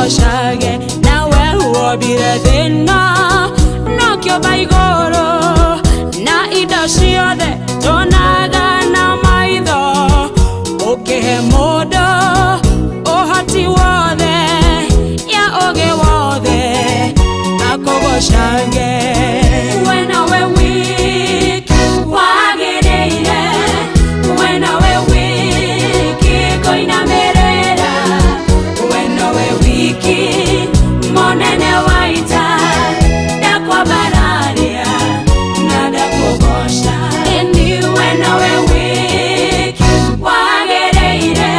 kugoshage nawe uobire thina no kyo baigoro na indo ciothe tonaga na maitho ukihe mundu uhoti wothe ya uge wothe akugoshange wena we weak wagereire wena we weak koinamerera wena we weak monene waita dakwa bararia na dakugosha eni wena we weak wagereire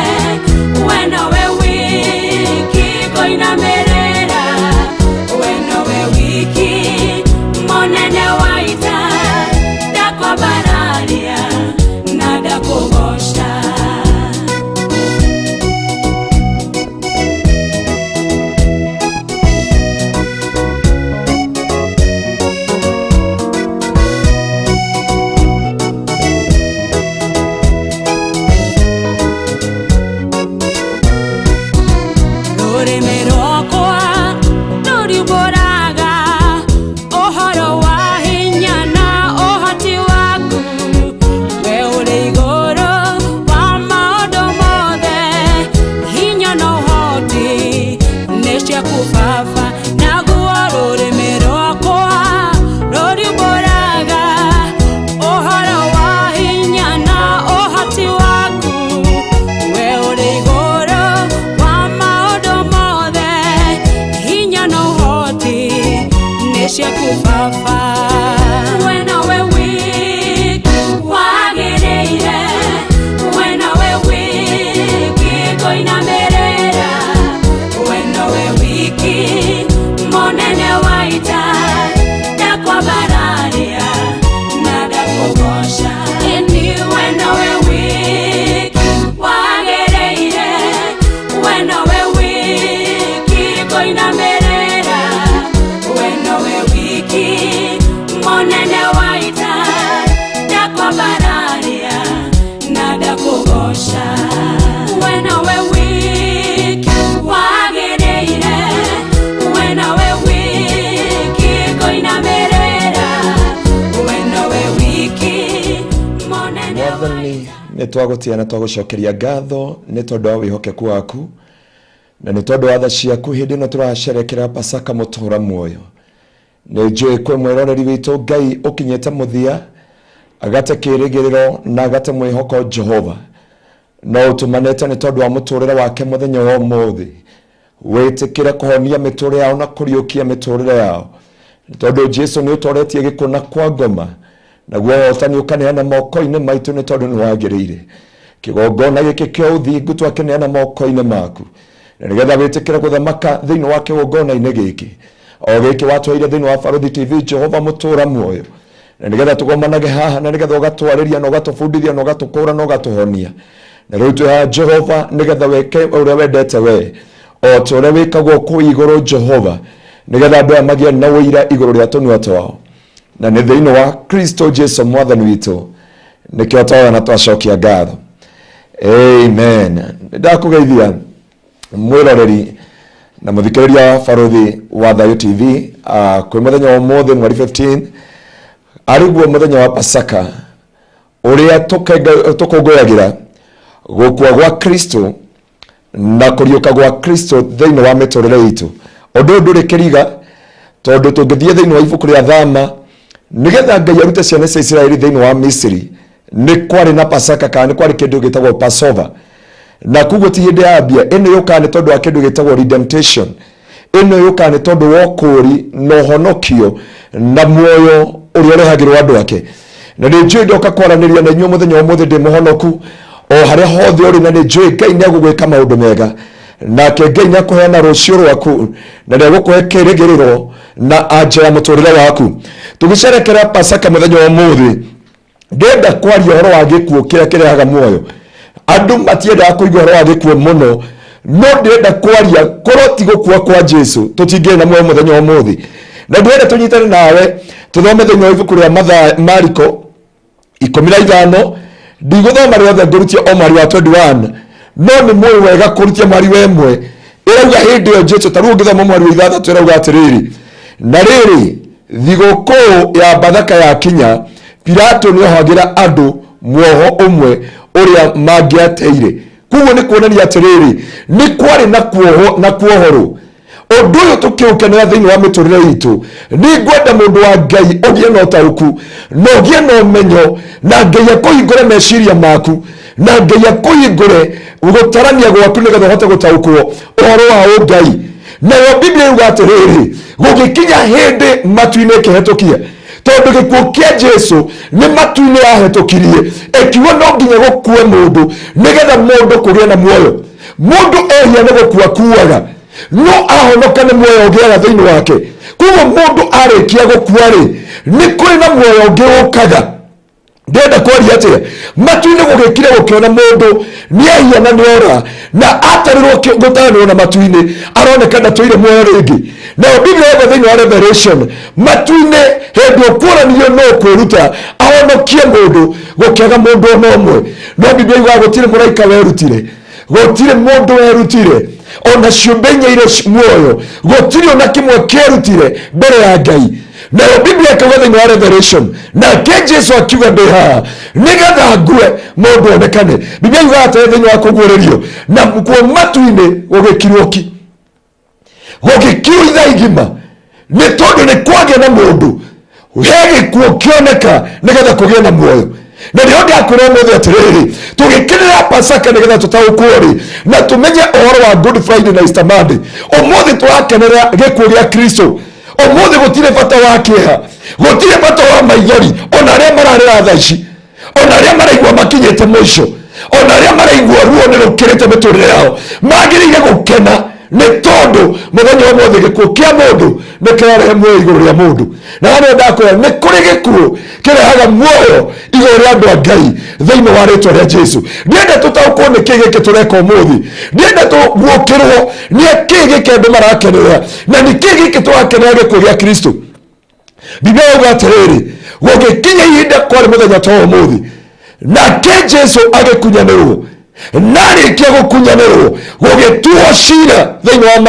wena we weak koinamerera wena we weak monene waita dakwa bararia na dakugosha Nitwagotia na twagucokeria ngatho ni tondu wa wihokeku waku na ni tondu wa tha ciaku hindi no turasherekera Pasaka mutura muoyo. Ni njui kwe mwiroreri witu Ngai ukinyete muthia agate kirigiriro na agate mwihoko Jehova no utumanete ni tondu wa muturire wake muthenya wa umuthi witikire kuhonia miturire yao na kuriukia miturire yao tondu Jesu ni utoretie gikuna kwa ngoma na guo otani ukaneana moko-ini maitu ni tondu ni wagirire kigongona giki kio uthingu twakeneana moko-ini maku na nigetha witikire guthamaka thiini wa kigongona-ini giki o giki watwaire thiini wa Baruthi TV Jehova mutura muoyo na nigetha tugomanage haha na nigetha ugatwariria na ugatubundithia na ugatukura na ugatuhonia na riu twa Jehova nigetha weke uria wendete we o tore wikagwo ku iguru Jehova nigetha andu magia na wira iguru ria tunua twao na ni thiini wa Kristo Jesu mwathani witu nikio twaga na twacokia ngatho. Amen. Ndakugeithia mwiroreri na muthikiriria wa Baruthi wa Thayo TV kwi muthenya wa umuthi mweri 15 ariguo muthenya wa Pasaka uria tukunguyagira gukua gwa Kristo na kuriuka gwa Kristo thiini wa miturire itu undu nduri kiriga tondu tungithie thiini wa ibuku ria Thama nigetha Ngai arute ciana cia Israeli thiini wa Misiri ni kwari na Pasaka kana ni kwari kindu gitagwo Passover na kugo ti hindi yambia ino yuka ni tondu wa kindu gitagwo redemption ino yuka ni tondu wa kuri no honokio na muoyo uria urehagirwo andu ake na ni njui ndoka kwaraniria na inyuo muthenya umuthi ndi muhonoku o haria hothe uri na ni njui Ngai ni agugwika maundu mega nake Ngai ni akuheana rucio rwaku na ni agukuhe kirigiriro na anja ya muturire waku tugicerekera Pasaka muthenya wa umuthi ndenda kwaria horo wa Gikuo Kiria Kirehaga Muoyo andu matienda kuigua horo wa gikuo muno no ndenda kwaria koroti gukua kwa Jesu tutingena muoyo muthenya wa umuthi na ndenda tunyitane nawe tuthome thĩinĩ wa ibuku rĩa Mariko 15 ndigũthoma rĩothe ngũrutia o mwari wa 21 no nĩ mũĩ wega kũrutia mwari wa ĩmwe irauga hindi yo Jesu taruo ngithoma mwari wa ithathatũ irauga atiriri na riri thigũkũ ya Bathaka ya kinya Pilato nĩ ohagira andu muoho umwe uria mangiateire. Kuguo ni kuonania atiriri ni kwari na kuohoro undu uyu tukiukenera thiini wa miturire itu. Ni ngwenda mundu wa Ngai ugie na utauku na ugie na umenyo na Ngai akuhingure meciria maku na Ngai akuhingure gutarania gwaku nigetha uhote gutaukwo uhoro wa Ngai. Nayo Biblia yuga atiriri gugikinya hindi matu-ini ikihitukia tondu gikuo kia Jesu ni matu-ini ahitukirie ekiuga no nginya gukue mundu nigetha mundu kugia na muoyo. Mundu ehia ni gukua kuaga no ahonoka ni muoyo ugiaga thiini wake. Kuguo mundu arikia gukua ri ni kuri na muoyo ungi ukaga. Ndenda kwaria atia matu-ini gugikire gukiona mundu ni ehia na niora na atarirwo gutanirwo na matu-ini aronekana toire muoyo ringi. Nayo Biblia yuga thiini wa Revelation matu-ini hindi ukuranio no kwiruta ahonokie mundu gukiaga mundu ono umwe. No Biblia yuga gutire muraika werutire, gutire mundu werutire, ona ciũmbe inya muoyo gutire ona kimwe kierutire mbere ya Ngai. Nayo Biblia ikauga thiini wa Revelation nake Jesu akiuga ndi haha nigetha ngue mundu onekane. Biblia yuga atĩ thiini wa kuguũrĩrio na kuo matu-ini gugikirwo ki gugikirwo ithaa igima ni tondu ni kwagia na mundu he gikuo kioneka nigetha kugia na muoyo. Na ndio ndakwĩra mũthĩ atiriri tugikenera Pasaka nigetha tutaukwo ri na tumenye uhoro wa Good Friday na Easter Monday. Umuthi twakenera gikuo gia Kristo. Umuthi gutire bata wa kieha, gutire bata wa maithori, ona aria mararira thaa ici, ona aria maraigua makinyite muico, ona aria maraigua ruo ni rukirite miturire yao magirire gukena ni tondu muthenya wa muthi gikuo kia mundu ni kirarehe muoyo iguru ria mundu. Na ndio ndakwira ni kuri gikuo kirehaga muoyo iguru ria andu a Ngai thiini wa ritwa ria Jesu. Ndienda tutaukwo ni kii giki tureka umuthi, ndienda tuguukirwo ni kii giki andu marakenerera na ni kii giki turakenerera gikuo gia Kristo. Biblia yuga atiriri gugikinya ihinda kwari muthenya ta umuthi nake Jesu agikunyanirwo narikia gukunyanirwo gugituo cira thiini wa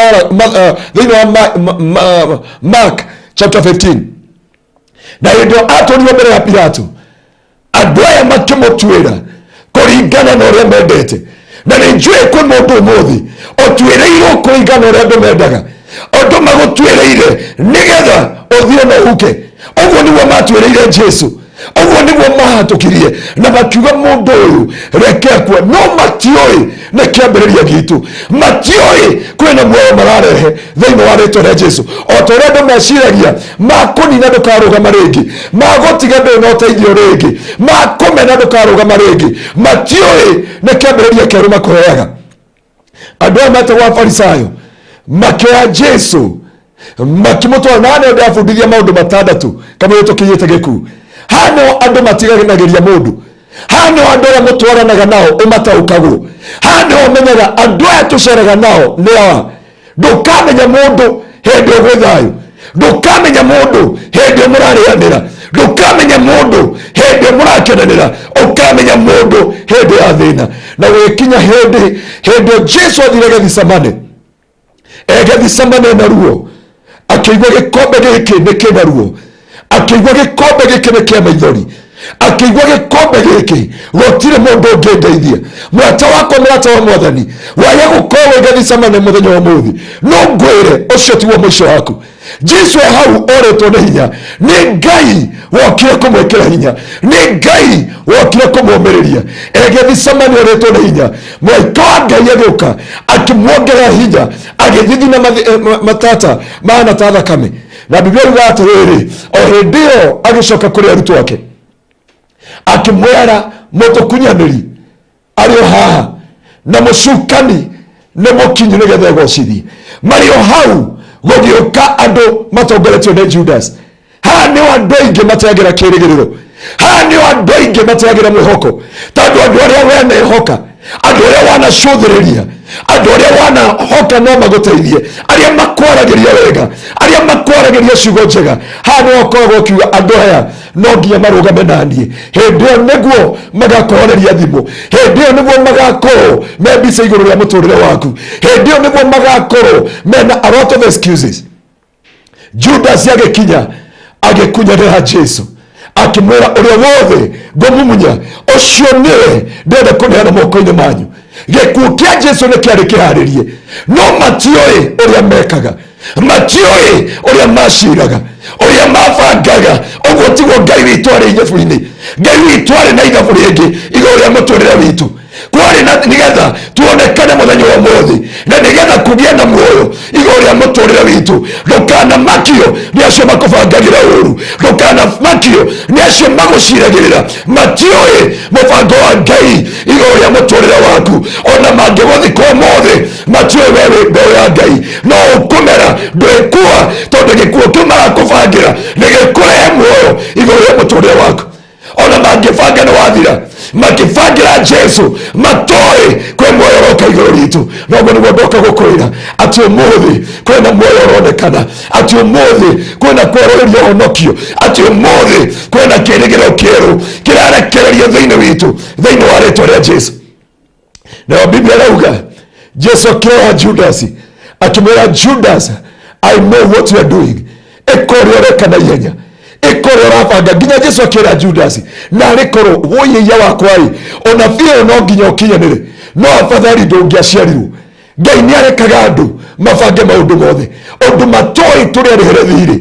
Mark chapter 15. Na ndio atũrirwo mbere ya Pilato andũ aya makĩmũtuĩra kũringana na ũrĩa mendete. Na nĩ njũĩ kwĩ mũndũ ũmũthĩ ũtuĩrĩirwo kũringana na ũrĩa andũ mendaga, andũ magũtuĩrĩire nigetha ũthiĩ na ũhuke. Ũguo nĩguo matuĩrĩire Jesu, ũguo nĩguo mahatũkirie na makiuga mũndũ ũyũ reke akue. No matiũĩ nĩ kĩambĩrĩria gitu, matiũĩ kwĩna muoyo mararehe thĩinĩ wa rĩtwa rĩa Jesu. O ta ũrĩa andũ meciragia makũnina ndũkarũgama rĩngĩ, magũtiga ndũrĩ na ũteithio rĩngĩ, makũmena ndũkarũgama rĩngĩ, matiũĩ nĩ kĩambĩrĩria kĩerũ makũheaga. Andũ aya metagwo Afarisayo makĩoya Jesu makĩmũtwara. Na nĩ ndabundithia maũndũ matandatũ kamũira tũkinyĩte gĩkuũ. Hano andu matiganagĩria mundu, hano andu arĩa mũtwaranaga nao ũmataũkagwo, hano ũmenyaga andu aya tũceraga nao nĩ awa. Ndũkamenya mundu hĩndĩ ũgwĩ thayũ, ndũkamenya mundu hĩndĩ mũrarĩanĩra, ndũkamenya mundu hĩndĩ mũrakenanĩra, ũkamenya mundu hĩndĩ ya thĩna. Na gũgĩkinya hĩndĩ Jesu athire Gethisemane, Gethisemane na ruo akĩigua gĩkombe gĩkĩ nĩ kĩna ruo, akĩigua gĩkombe gĩkĩ nĩ kĩa maithori, akĩigua gĩkombe gĩkĩ gũtirĩ mũndũ ũngĩndeithia. Mũrata wakwa, mũrata wa Mwathani, waya gũkorwo wĩ Gethisemane mũthenya wa ũmũthĩ, no ngwĩre ũcio tiguo mũico waku. Jesu hau orĩtwo nĩ hinya, nĩ Ngai wokire kũmwĩkĩra hinya, nĩ Ngai wokire kũmũmĩrĩria. Gethisemane orĩtwo nĩ hinya, mũraika wa Ngai agĩũka akĩmuongerera hinya, agĩthithina matata mahana ta thakame. Na Biblia yuga atiriri o hindi ĩyo agĩcoka kũrĩ arutwo ake akĩmwĩra mũtũkunyanĩri arĩ o haha na mũcukani nĩ mũkinyu nĩgetha egocithie. Marĩ o hau gũgĩũka andũ matongoretio nĩ Judas. Haha nĩo andũ aingĩ mateagĩra kĩĩrĩgĩrĩro, haha nĩo andũ aingĩ mateagĩra mwĩhoko, tondũ andũ arĩa wenehoka, andũ arĩa wanacũthĩrĩria, Andũ arĩa wanahoka no maguteithie, arĩa makwaragĩria wega, arĩa makwaragĩria ciugo njega. Haha nĩ ũkoragwo ũkiuga andũ aya no nginya marũgame naniĩ. Hĩndĩ ĩyo nĩguo magakoreria thimũ, hĩndĩ ĩyo nĩguo magakorwo me mbica igũrũ rĩa mũtũrĩre waku, hĩndĩ ĩyo nĩguo magakorwo mena a lot of excuses. Judas agĩkinya agĩkunyanĩra Jesu, akĩmwĩra ũrĩa wothe ngũmumunya ũcio nĩwe ndenda kũneana moko-inĩ manyu. Gĩkuũ kĩa Jesu nĩ kĩarĩ kĩharĩrie, no matiũĩ ũrĩa mekaga, matiũĩ ũrĩa maciraga, ũrĩa mabangaga. Ũguo tiguo Ngai witũ arĩ ithabu-inĩ. Ngai witũ arĩ na ithabu rĩngĩ igũrũ rĩa mũtũrĩre witũ. Kwarĩ na nĩgetha tuonekane mũthenya wa ũmũthĩ, na nĩgetha kũgĩe na muoyo igũrũ rĩa mũtũrĩre witũ. Ndũkanamakio nĩ acio makũbangagĩra ũũru, ndũkanamakio nĩ acio magũciragĩrĩra. Matiũĩ mũbango wa Ngai igũrũ rĩa mũtũrĩre waku. Ona mangĩgũthika ũmũthĩ, matiũĩ we wĩ mbeũ ya Ngai. No ũkũmera ndwĩkua, tondũ gĩkuũ kĩu marakũbangĩra nĩ gĩkũrehe muoyo igũrũ rĩa mũtũrĩre waku. Ona mangĩbanga nĩ wathira, makĩbangĩra Jesu, matoĩ kwĩ muoyo ũroka igũrũ ritũ. Noguo nĩguo ndoka gũkwĩra atĩ ũmũthĩ kwĩna muoyo ũronekana, atĩ ũmũthĩ kwĩna kwerũhĩria ũhonokio, atĩ ũmũthĩ kwĩna kĩĩrĩgĩrĩro kĩerũ kĩrarekererio thĩinĩ witũ, thĩinĩ wa rĩtwa rĩa Jesu. Nayo Biblia irauga Jesu akĩoya Judas, akĩmwĩra Judas, I know what you are doing. Ĩkorwo ũreka na ihenya, ĩkorwo ũrabanga. Nginya Jesu akĩra Judas, narĩ korwo woyĩia wakwa-ĩ, ona biũ no nginya ũkinyanĩre, no afadhali ndũngĩaciarirwo. Ngai nĩ arekaga andũ mabange maũndũ mothe, ũndũ matoĩ tũrĩa rĩhere thirĩ.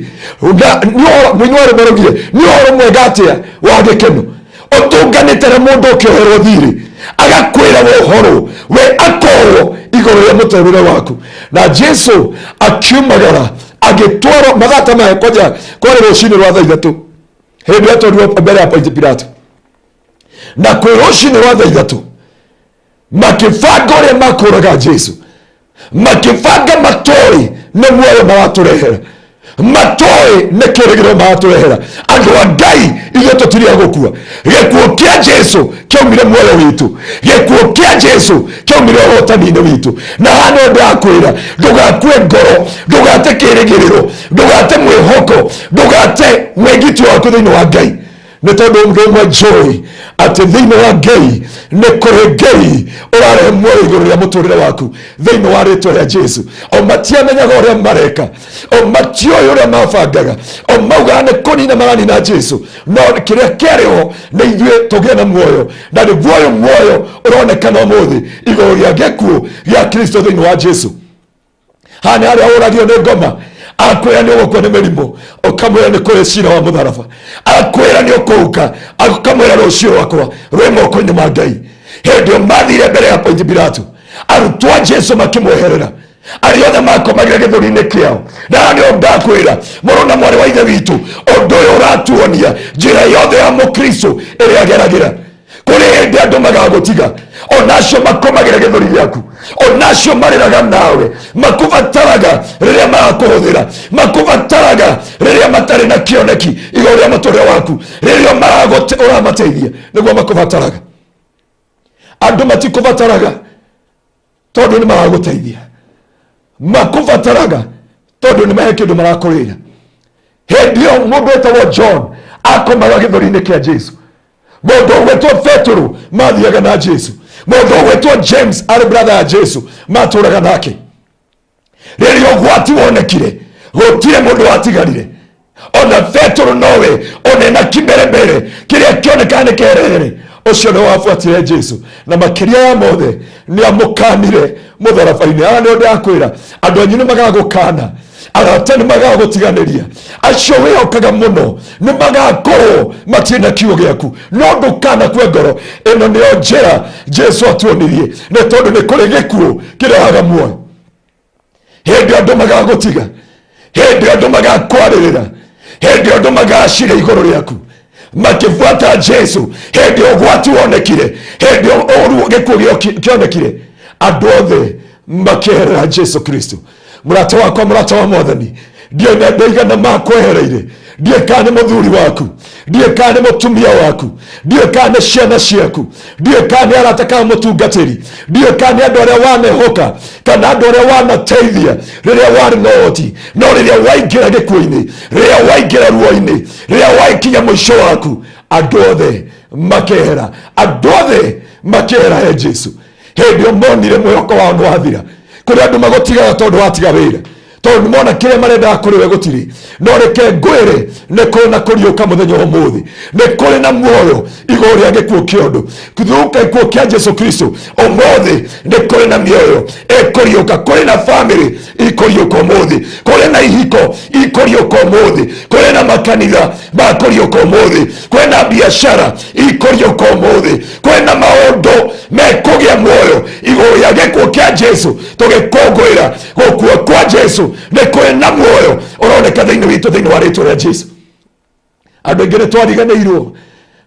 Mũinuarĩ marugire nĩ ũhoro mwega atĩa wa gĩkeno ũtũnganĩte na mũndũ ũkĩoherwo thirĩ, agakwĩra ũhoro we akorwo igũrũ rĩa mũtũrĩre waku. Na Jesu akiumagara agĩtwarwo mathaa maya koja kwarĩ rũcinĩ rwa thaa ithatũ, hĩndĩ ĩrĩa twarirwo mbere ya Ponti Pilato. Na kwĩ rũcinĩ rwa thaa ithatũ makĩbanga ũrĩa makũraga Jesu, makĩbanga matoĩ nĩ muoyo maratũrehera, matoĩ nĩ kĩĩrĩgĩrĩro maratũrehera. Andũ a Ngai ithuĩ tũtirĩ a gũkua. Gĩkuũ kĩa Jesu kĩaumire muoyo witũ, gĩkuũ kĩa Jesu kĩaumire ũhotani-inĩ witũ. Na haha nĩ ũndũ wa kwĩra ndũgakue ngoro, ndũgate kĩĩrĩgĩrĩro, ndũgate mwĩhoko, ndũgate mwĩgiti waku thĩinĩ wa Ngai. Nĩ tondũ ũndũ ũmwe njũĩ atĩ thĩinĩ wa Ngai nĩ kũrĩ Ngai ũrarehe muoyo igũrũ rĩa mũtũrĩre waku thĩinĩ wa rĩtwa rĩa Jesu. O matiamenyaga ũrĩa mareka, o matiũĩ ũrĩa mabangaga, o maugaga nĩ kũnina maranina Jesu, no kĩrĩa kĩarĩho nĩ ithuĩ tũgĩe na muoyo, na nĩguo muoyo ũronekana ũmũthĩ igũrũ rĩa gĩkuũ gĩa Kristo thĩinĩ wa Jesu. Haha nĩ harĩa ũragio nĩ ngoma, akwĩra nĩ ũgũkua nĩ mĩrimũ, ũkamwĩra nĩ kũrĩ cira wa mũtharaba, akwĩra nĩ ũkũhuka, akamwĩra rũciũ rwakwa rwĩ moko-inĩ ma Ngai. Hĩndĩ ĩyo mathire mbere ya Ponti Pilato, arutwo a Jesu makĩmweherera, arĩa othe makomagire gĩthũri-inĩ kĩao. Na nĩ ndakwĩra mũrũ na mwarĩ wa ithe witũ, ũndũ ũyũ ũratuonia njĩra yothe ya mũkristo ĩrĩa ageragĩra. Kũrĩ hĩndĩ andũ magagũtiga, onacio makomagĩra gĩthũri gĩaku, onacio marĩraga nawe, makũbataraga rĩrĩa marakũhũthĩra, makũbataraga rĩrĩa matarĩ na kĩoneki igũrũ rĩa mũtũrĩre waku, rĩrĩa ũramateithia nĩguo makũbataraga. Andũ matikũbataraga tondũ nĩ maragũteithia, makũbataraga tondũ nĩ mahe kĩndũ marakũrĩra. Hĩndĩ ĩyo mũndũ wetagwo John akomaga gĩthũri-inĩ kĩa Jesu, mũndũ ũgwĩtwo Petro mathiaga na Jesu, mũndũ ũgwĩtwo James arĩ brother ya Jesu matũraga nake. Rĩrĩa ũgwati wonekire gũtirĩ mũndũ watigarire, ona Petro nowe onena kĩmbere kĩrĩa kĩonekana nĩ kĩherehere, ũcio nĩ wabuatire Jesu, na makĩria ya mothe nĩ amũkanire mũtharaba-inĩ. Haha nĩ ũndũ wa kwĩra andũ anyu nĩ magagũkana, arata nĩ magagũtiganĩria, acio wĩhokaga mũno nĩ magakorwo matirĩ na kiugo gĩaku, no ndũkanakue ngoro. Ĩno nĩyo njĩra Jesu atuonirie, nĩ tondũ nĩ kũrĩ gĩkuũ kĩrehaga muoyo. Hĩndĩ andũ magagũtiga, hĩndĩ andũ magakwarĩrĩra, hĩndĩ andũ magacira igũrũ rĩaku, makĩbuata Jesu, hĩndĩ ũgwati wonekire, hĩndĩ gĩkuũ kĩonekire, andũ othe makĩeherera Jesu Kristo. Mũrata wakwa, mũrata wa Mwathani, ndiona ndaigana makwehereire, ndiye kana muthuri waku, ndiye kana mutumia waku, ndiye kana ciana ciaku, ndiye kana arataka mutungatiri, ndiye kana andu aria wanehoka kana andu aria wanateithia riria wari noti, no riria waingira gikuo-ini, riria waingira ruo-ini, riria waikinya mwisho waku, andu othe makehera, andu othe makehera he Jesu. Hindi monire mwihoko wao ni wathira, kuri andu magotigaga tondu watiga wira, tondu mona kiria marenda kuri we gutiri, no reke ngwire ni kuri na kuriuka muthenya umuthi, ni kuri na muoyo iguru ria gikuo kiondu kuthuka gikuo kia Jesu Kristo umuthi, ni kuri na mioyo ikuriuka, kuri na family ikuriuka umuthi, kuri na ihiko ikuriuka umuthi, kuri na makanitha makuriuka umuthi, kuri na biashara ikuriuka umuthi, kuri na maundu mekugia muoyo iguru ria gikuo kia Jesu. Tugikungwira gukua kwa Jesu ni kuri na muoyo uroneka thiini witu, thiini wa ritwa ria Jesu. Andu aingi ni twariganirwo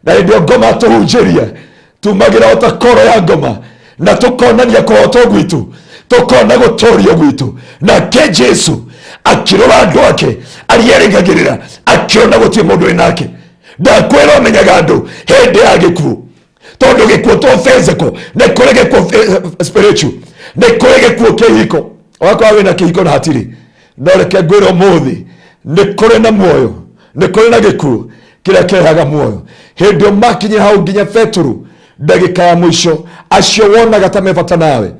na ndio ngoma tuhunjiria, tumagira ota koro ya ngoma na tukonania kuhotwo gwitu, tukona gutorio gwitu, nake Jesu akirora andu ake arierigagirira, akiona gutie mundu winake. Ndakwira umenyaga andu hindi ya gikuo, tondu gikuo to physical, ni kuri gikuo spiritual, ni kuri gikuo kihiko. Wakwa wina kihiko na hatiri, no reke ngwire umuthi ni kuri na muoyo, ni kuri na gikuo kiria kirehaga muoyo. Hindi makinye hau nginya Petro ndagika ya mwisho, acio wonaga ta mebata nawe,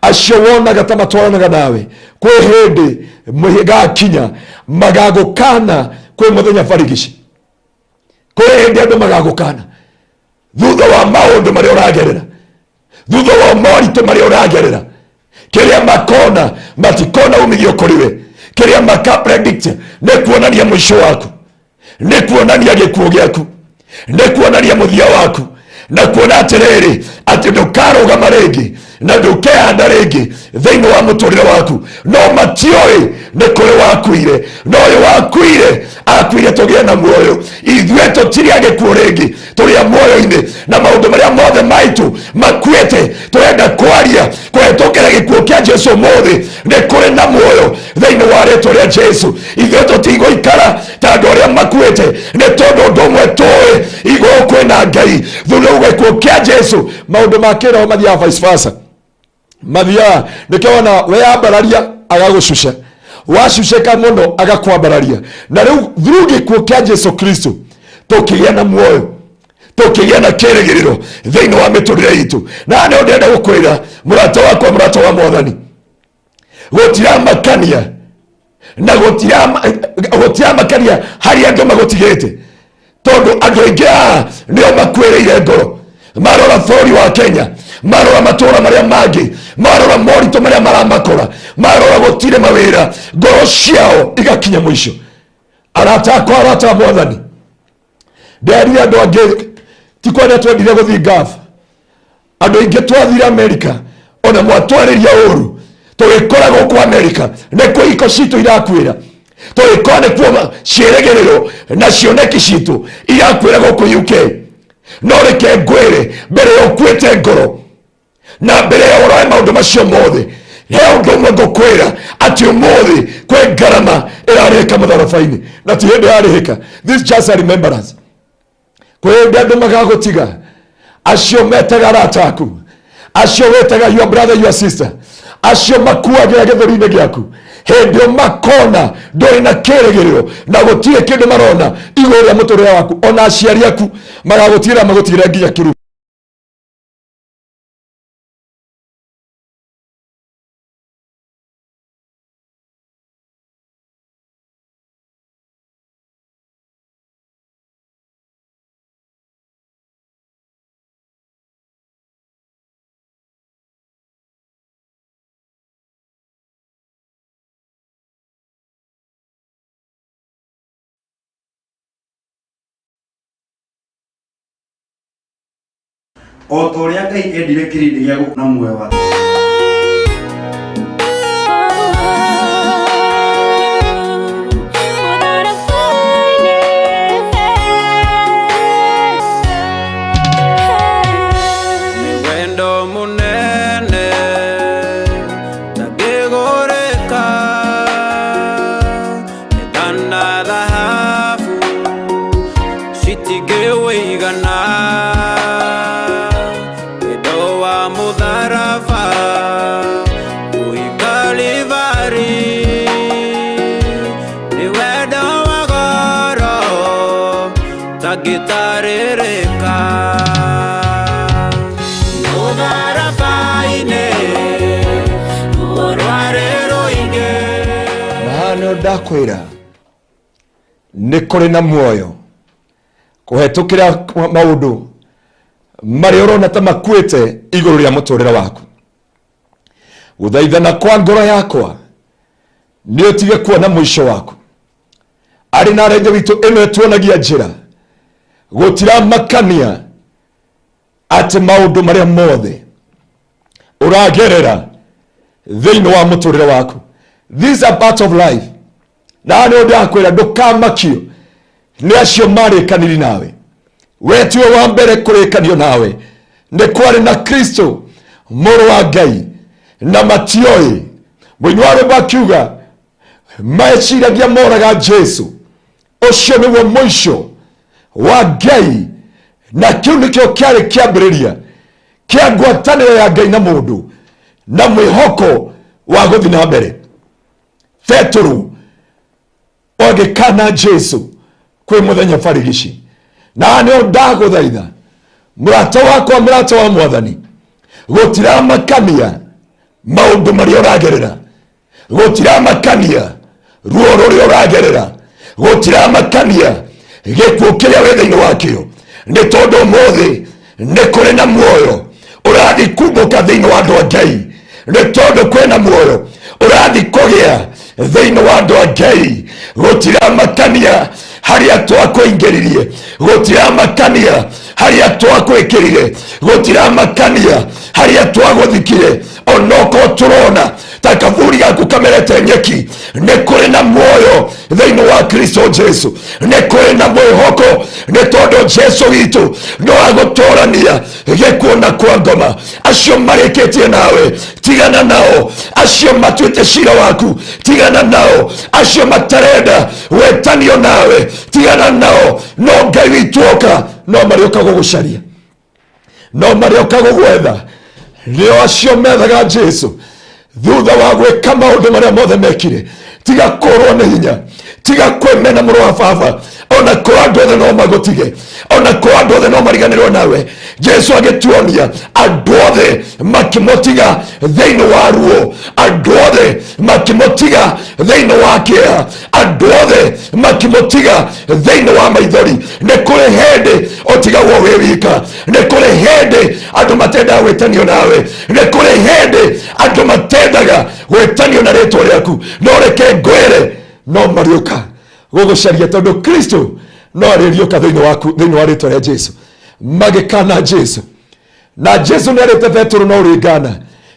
acio wonaga ta matwaranaga nawe, kwi hindi gakinya magagukana kwi muthenya barigici, kwi hindi andu magagukana thutha wa maundu maria uragerera, thutha wa moritu maria uragerera, kiria makona matikona umithio kuri we, kiria makapredict ni kuonania mwisho waku, ni kuonania gikuo giaku, ni kuonania muthia waku, na kuona atiriri ati ndukarugama ringi na ndukehanda ringi thiini wa muturire waku. No matioi ni kuri wakuire, no uyu wakuire akuire tugie na muoyo. Ithue tutiri agikuo ringi, turi a muoyo-ini, na maundu maria mothe maitu makuite turenda kwaria kuhetukira gikuo kia Jesu muthi ni kuri na muoyo thiini wa ritwa ria Jesu. Ithue tutigũikara ta andu aria makuite, ni tondu undu umwe tui iguru kwina Ngai thutha wa gikuo kia Jesu. Maundu ma kiroho mathiaga vice versa, mathiaga nikĩona we ambararia agagucuca, wacuceka muno agakwambararia. Na riu through gikuo kia Jesu Kristo tukigia na muoyo, tukigia na kirigiriro thiini wa miturire itu. Na ni ndenda gukwira murata wakwa, murata wa Mwathani, gutira makania na gutira makania hari andu magutigite, tondu andu aingi nio makwiriire ngoro, marora bũrũri wa Kenya, marora matura maria mangi, marora moritu maria maramakora, marora gutire mawira, ngoro ciao igakinya mwisho. Arata akwa, arata wa Mwathani, nderire andu angi tikwenda twendire guthii ngafu, andu aingi twathire Amerika ona mwatwariria uru, tugikoragwo kwa Amerika nikuo iko citu irakwira, tugikora nikuo ciĩrĩgĩrĩro na cioneki citu irakwira guku UK. No reke ngwire mbere ya ukuite ngoro na mbere ya uroe maundu macio mothe, he undu umwe ngukwira ati umuthi kwi ngarama irarihika mutharabaini, na ti hindi yarihika. This just a remembrance. Kwi hindi andu magagutiga, acio metaga arata aku, acio wetaga your brother your sister, acio makuagira githuri-ini giaku, hindi makona nduri na kirigiriro na gutire kindu marona iguru ria muturire waku, ona aciari aku magagutira magutire nginya kiru. O ta ũrĩa Ngai endire kĩrĩndĩ gĩa gũkũ na muoyo wake. Dhahabu ndakwira nĩ kũrĩ na muoyo kũhetũkĩra maũndũ marĩa ũrona ta makuĩte igũrũ rĩa mũtũrĩre waku. Gũthaithana kwa ngoro yakwa nĩ ũtige kuona mũico waku. Arĩ na arĩa witũ ĩno ĩtuonagia njĩra, gũtiramakania atĩ maũndũ marĩa mothe ũragerera thĩinĩ wa mũtũrĩre waku. These are part of life. Na nĩ ndakwĩra ndũkamakio nĩ acio marĩkanĩri nawe. We tiwe wa mbere kũrĩkanio nawe. Nĩ kwarĩ na Kristo mũrũ wa Ngai na matioĩ. Mũini wa rwĩmbo akiuga meciragia moraga Jesu, ũcio nĩguo mũico wa Ngai, na kĩu nĩkĩo kĩarĩ kĩambĩrĩria kĩa ngwatanĩro ya Ngai na mũndũ na mwĩhoko wa gũthiĩ na mbere. Petero agĩkana Jesu kwĩ mũthenya barigici. Na nĩ ndagũthaitha mũrata wakwa, mũrata wa Mwathani, gũtiramakania maũndũ marĩa ũragerera, gũtiramakania ruo rũrĩa ũragerera, gũtiramakania gĩkuũ kĩrĩa wĩ thĩinĩ wakĩo, nĩ tondũ ũmũthĩ nĩ kũrĩ na muoyo ũrathiĩ kumbũka thĩinĩ wa andũ a Ngai. Nĩ tondũ kwĩna muoyo ũrathiĩ kũgĩa thĩinĩ wa andũ a Ngai. Gũtiramakania harĩa twakũingĩririe, gũtiramakania harĩa twakwĩkĩrire, gũtiramakania harĩa twagũthikire. Onoko tũrona ta kaburi gaku kamerete nyeki, nĩ kũrĩ na muoyo thĩinĩ wa Kristo Jesu. Nĩ kũrĩ na mwĩhoko, nĩ tondũ Jesu witũ no agũtũrania gĩkuũ na kwa ngoma. Acio marĩkĩtie nawe, tigana nao. Acio matuĩte cira waku, tigana nao. Acio matarenda wetanio nawe, tigana nao. No Ngai witũ oka, no marĩoka gũgũcaria, no marĩoka gũgwetha. Nĩo acio methaga Jesu thutha wa gwĩka maũndũ marĩa mothe mekire. Tiga kũrwo nĩ hinya, tiga kwĩmena mũrũ wa baba. Ona kũrwo andũ othe no magũtige, ona kũrwo andũ othe no mariganĩrwo nawe. Jesu agĩtuonia andũ othe makĩmũtiga thĩinĩ wa ruo, andũ othe makĩmũtiga thĩinĩ wa kĩeha, andũ othe makĩmũtiga thĩinĩ wa maithori. Nĩ kũrĩ hĩndĩ ũtigagwo wĩ wika, nĩ kũrĩ hĩndĩ andũ matendaga gwĩtanio nawe, nĩ kũrĩ hĩndĩ andũ matendaga gwĩtanio na rĩtwa rĩaku. No reke ngwĩre, no marĩũka gũgũcaria, tondũ Kristo no arĩriũka thĩinĩ wa rĩtwa rĩa Jesu. Magĩkana Jesu, na Jesu nĩ arĩte Petero no ũrĩngana.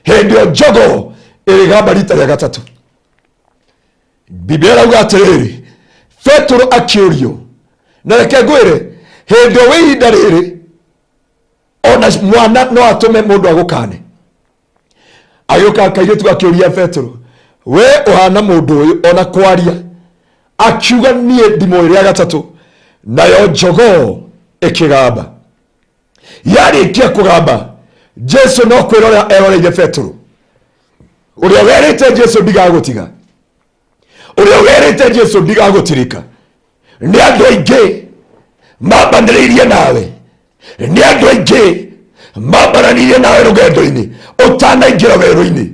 Hĩndĩ ĩyo njogo ĩrĩgamba rita rĩa gatatũ. Biblia ĩrauga atĩrĩrĩ, Petero akĩũrio. Na reke ngwĩre, hĩndĩ ĩyo wĩ ihinda rĩrĩ, ona mwana no atũme mũndũ agũkane. Agĩũka kairĩtu akĩũria Petero, we ũhana mũndũ ũyũ ona kwaria. Akiuga niĩ ndimũĩ rĩa gatatũ. Nayo njogo ĩkĩgamba. Yarĩkia kũgamba, Jesu no kwĩrora eroreire Petero. Ũrĩa werĩte Jesu ndigagũtiga, ũrĩa werĩte Jesu ndigagũtirika. Nĩ andũ aingĩ mambanĩrĩirie nawe, nĩ andũ aingĩ mambanĩrĩirie nawe rũgendo-inĩ ũtanaingĩra werũ-inĩ.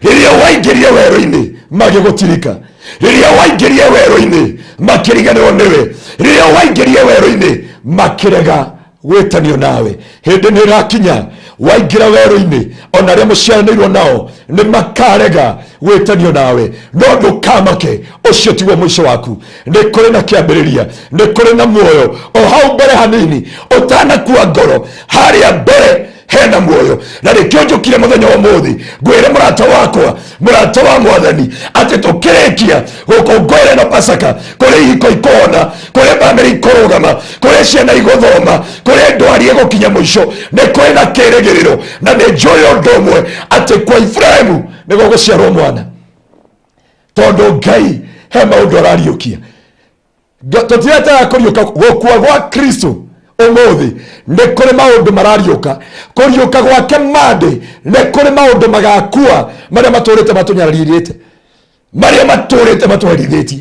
Rĩrĩa waingĩrire werũ-inĩ magĩgũtirika, rĩrĩa waingĩrire werũ-inĩ makĩriganĩrwo nĩwe, rĩrĩa waingĩrire werũ-inĩ makĩrega gwĩtanio nawe. Hĩndĩ nĩ ĩrakinya waingĩra werũ-inĩ, ona arĩa mũciaranĩirwo nao nĩ makarega gwĩtanio nawe. No ndũkamake, ũcio tiguo mũico waku. Nĩ kũrĩ na kĩambĩrĩria, nĩ kũrĩ na muoyo. O hau mbere hanini ũtanakua ngoro, harĩa mbere hena muoyo. Na rĩkĩo njũkire mũthenya wa ũmũthĩ ngwĩre mũrata wakwa, mũrata wa Mwathani, atĩ tũkĩrĩkia gũkũngũĩra na Pasaka, kũrĩ ihiko ikũhona, kũrĩ bamĩrĩ ikũrũgama, kũrĩ ciana igũthoma, kũrĩ ndwari ĩgũkinya mũico, nĩ kũrĩ na kĩĩrĩgĩrĩro. Na nĩ njũĩ ũndũ ũmwe, atĩ kwa Ibrahimu nĩ gũgũciarwo mwana, tondũ Ngai he maũndũ arariũkia. Tũtiretaga kũriũka gũkua gwa Kristo ũmũthĩ, nĩ kũrĩ maũndũ marariũka. Kũriũka gwake Monday nĩ kũrĩ maũndũ magakua marĩa matũrĩte matũnyararithĩte, marĩa matũrĩte matũherithĩtie.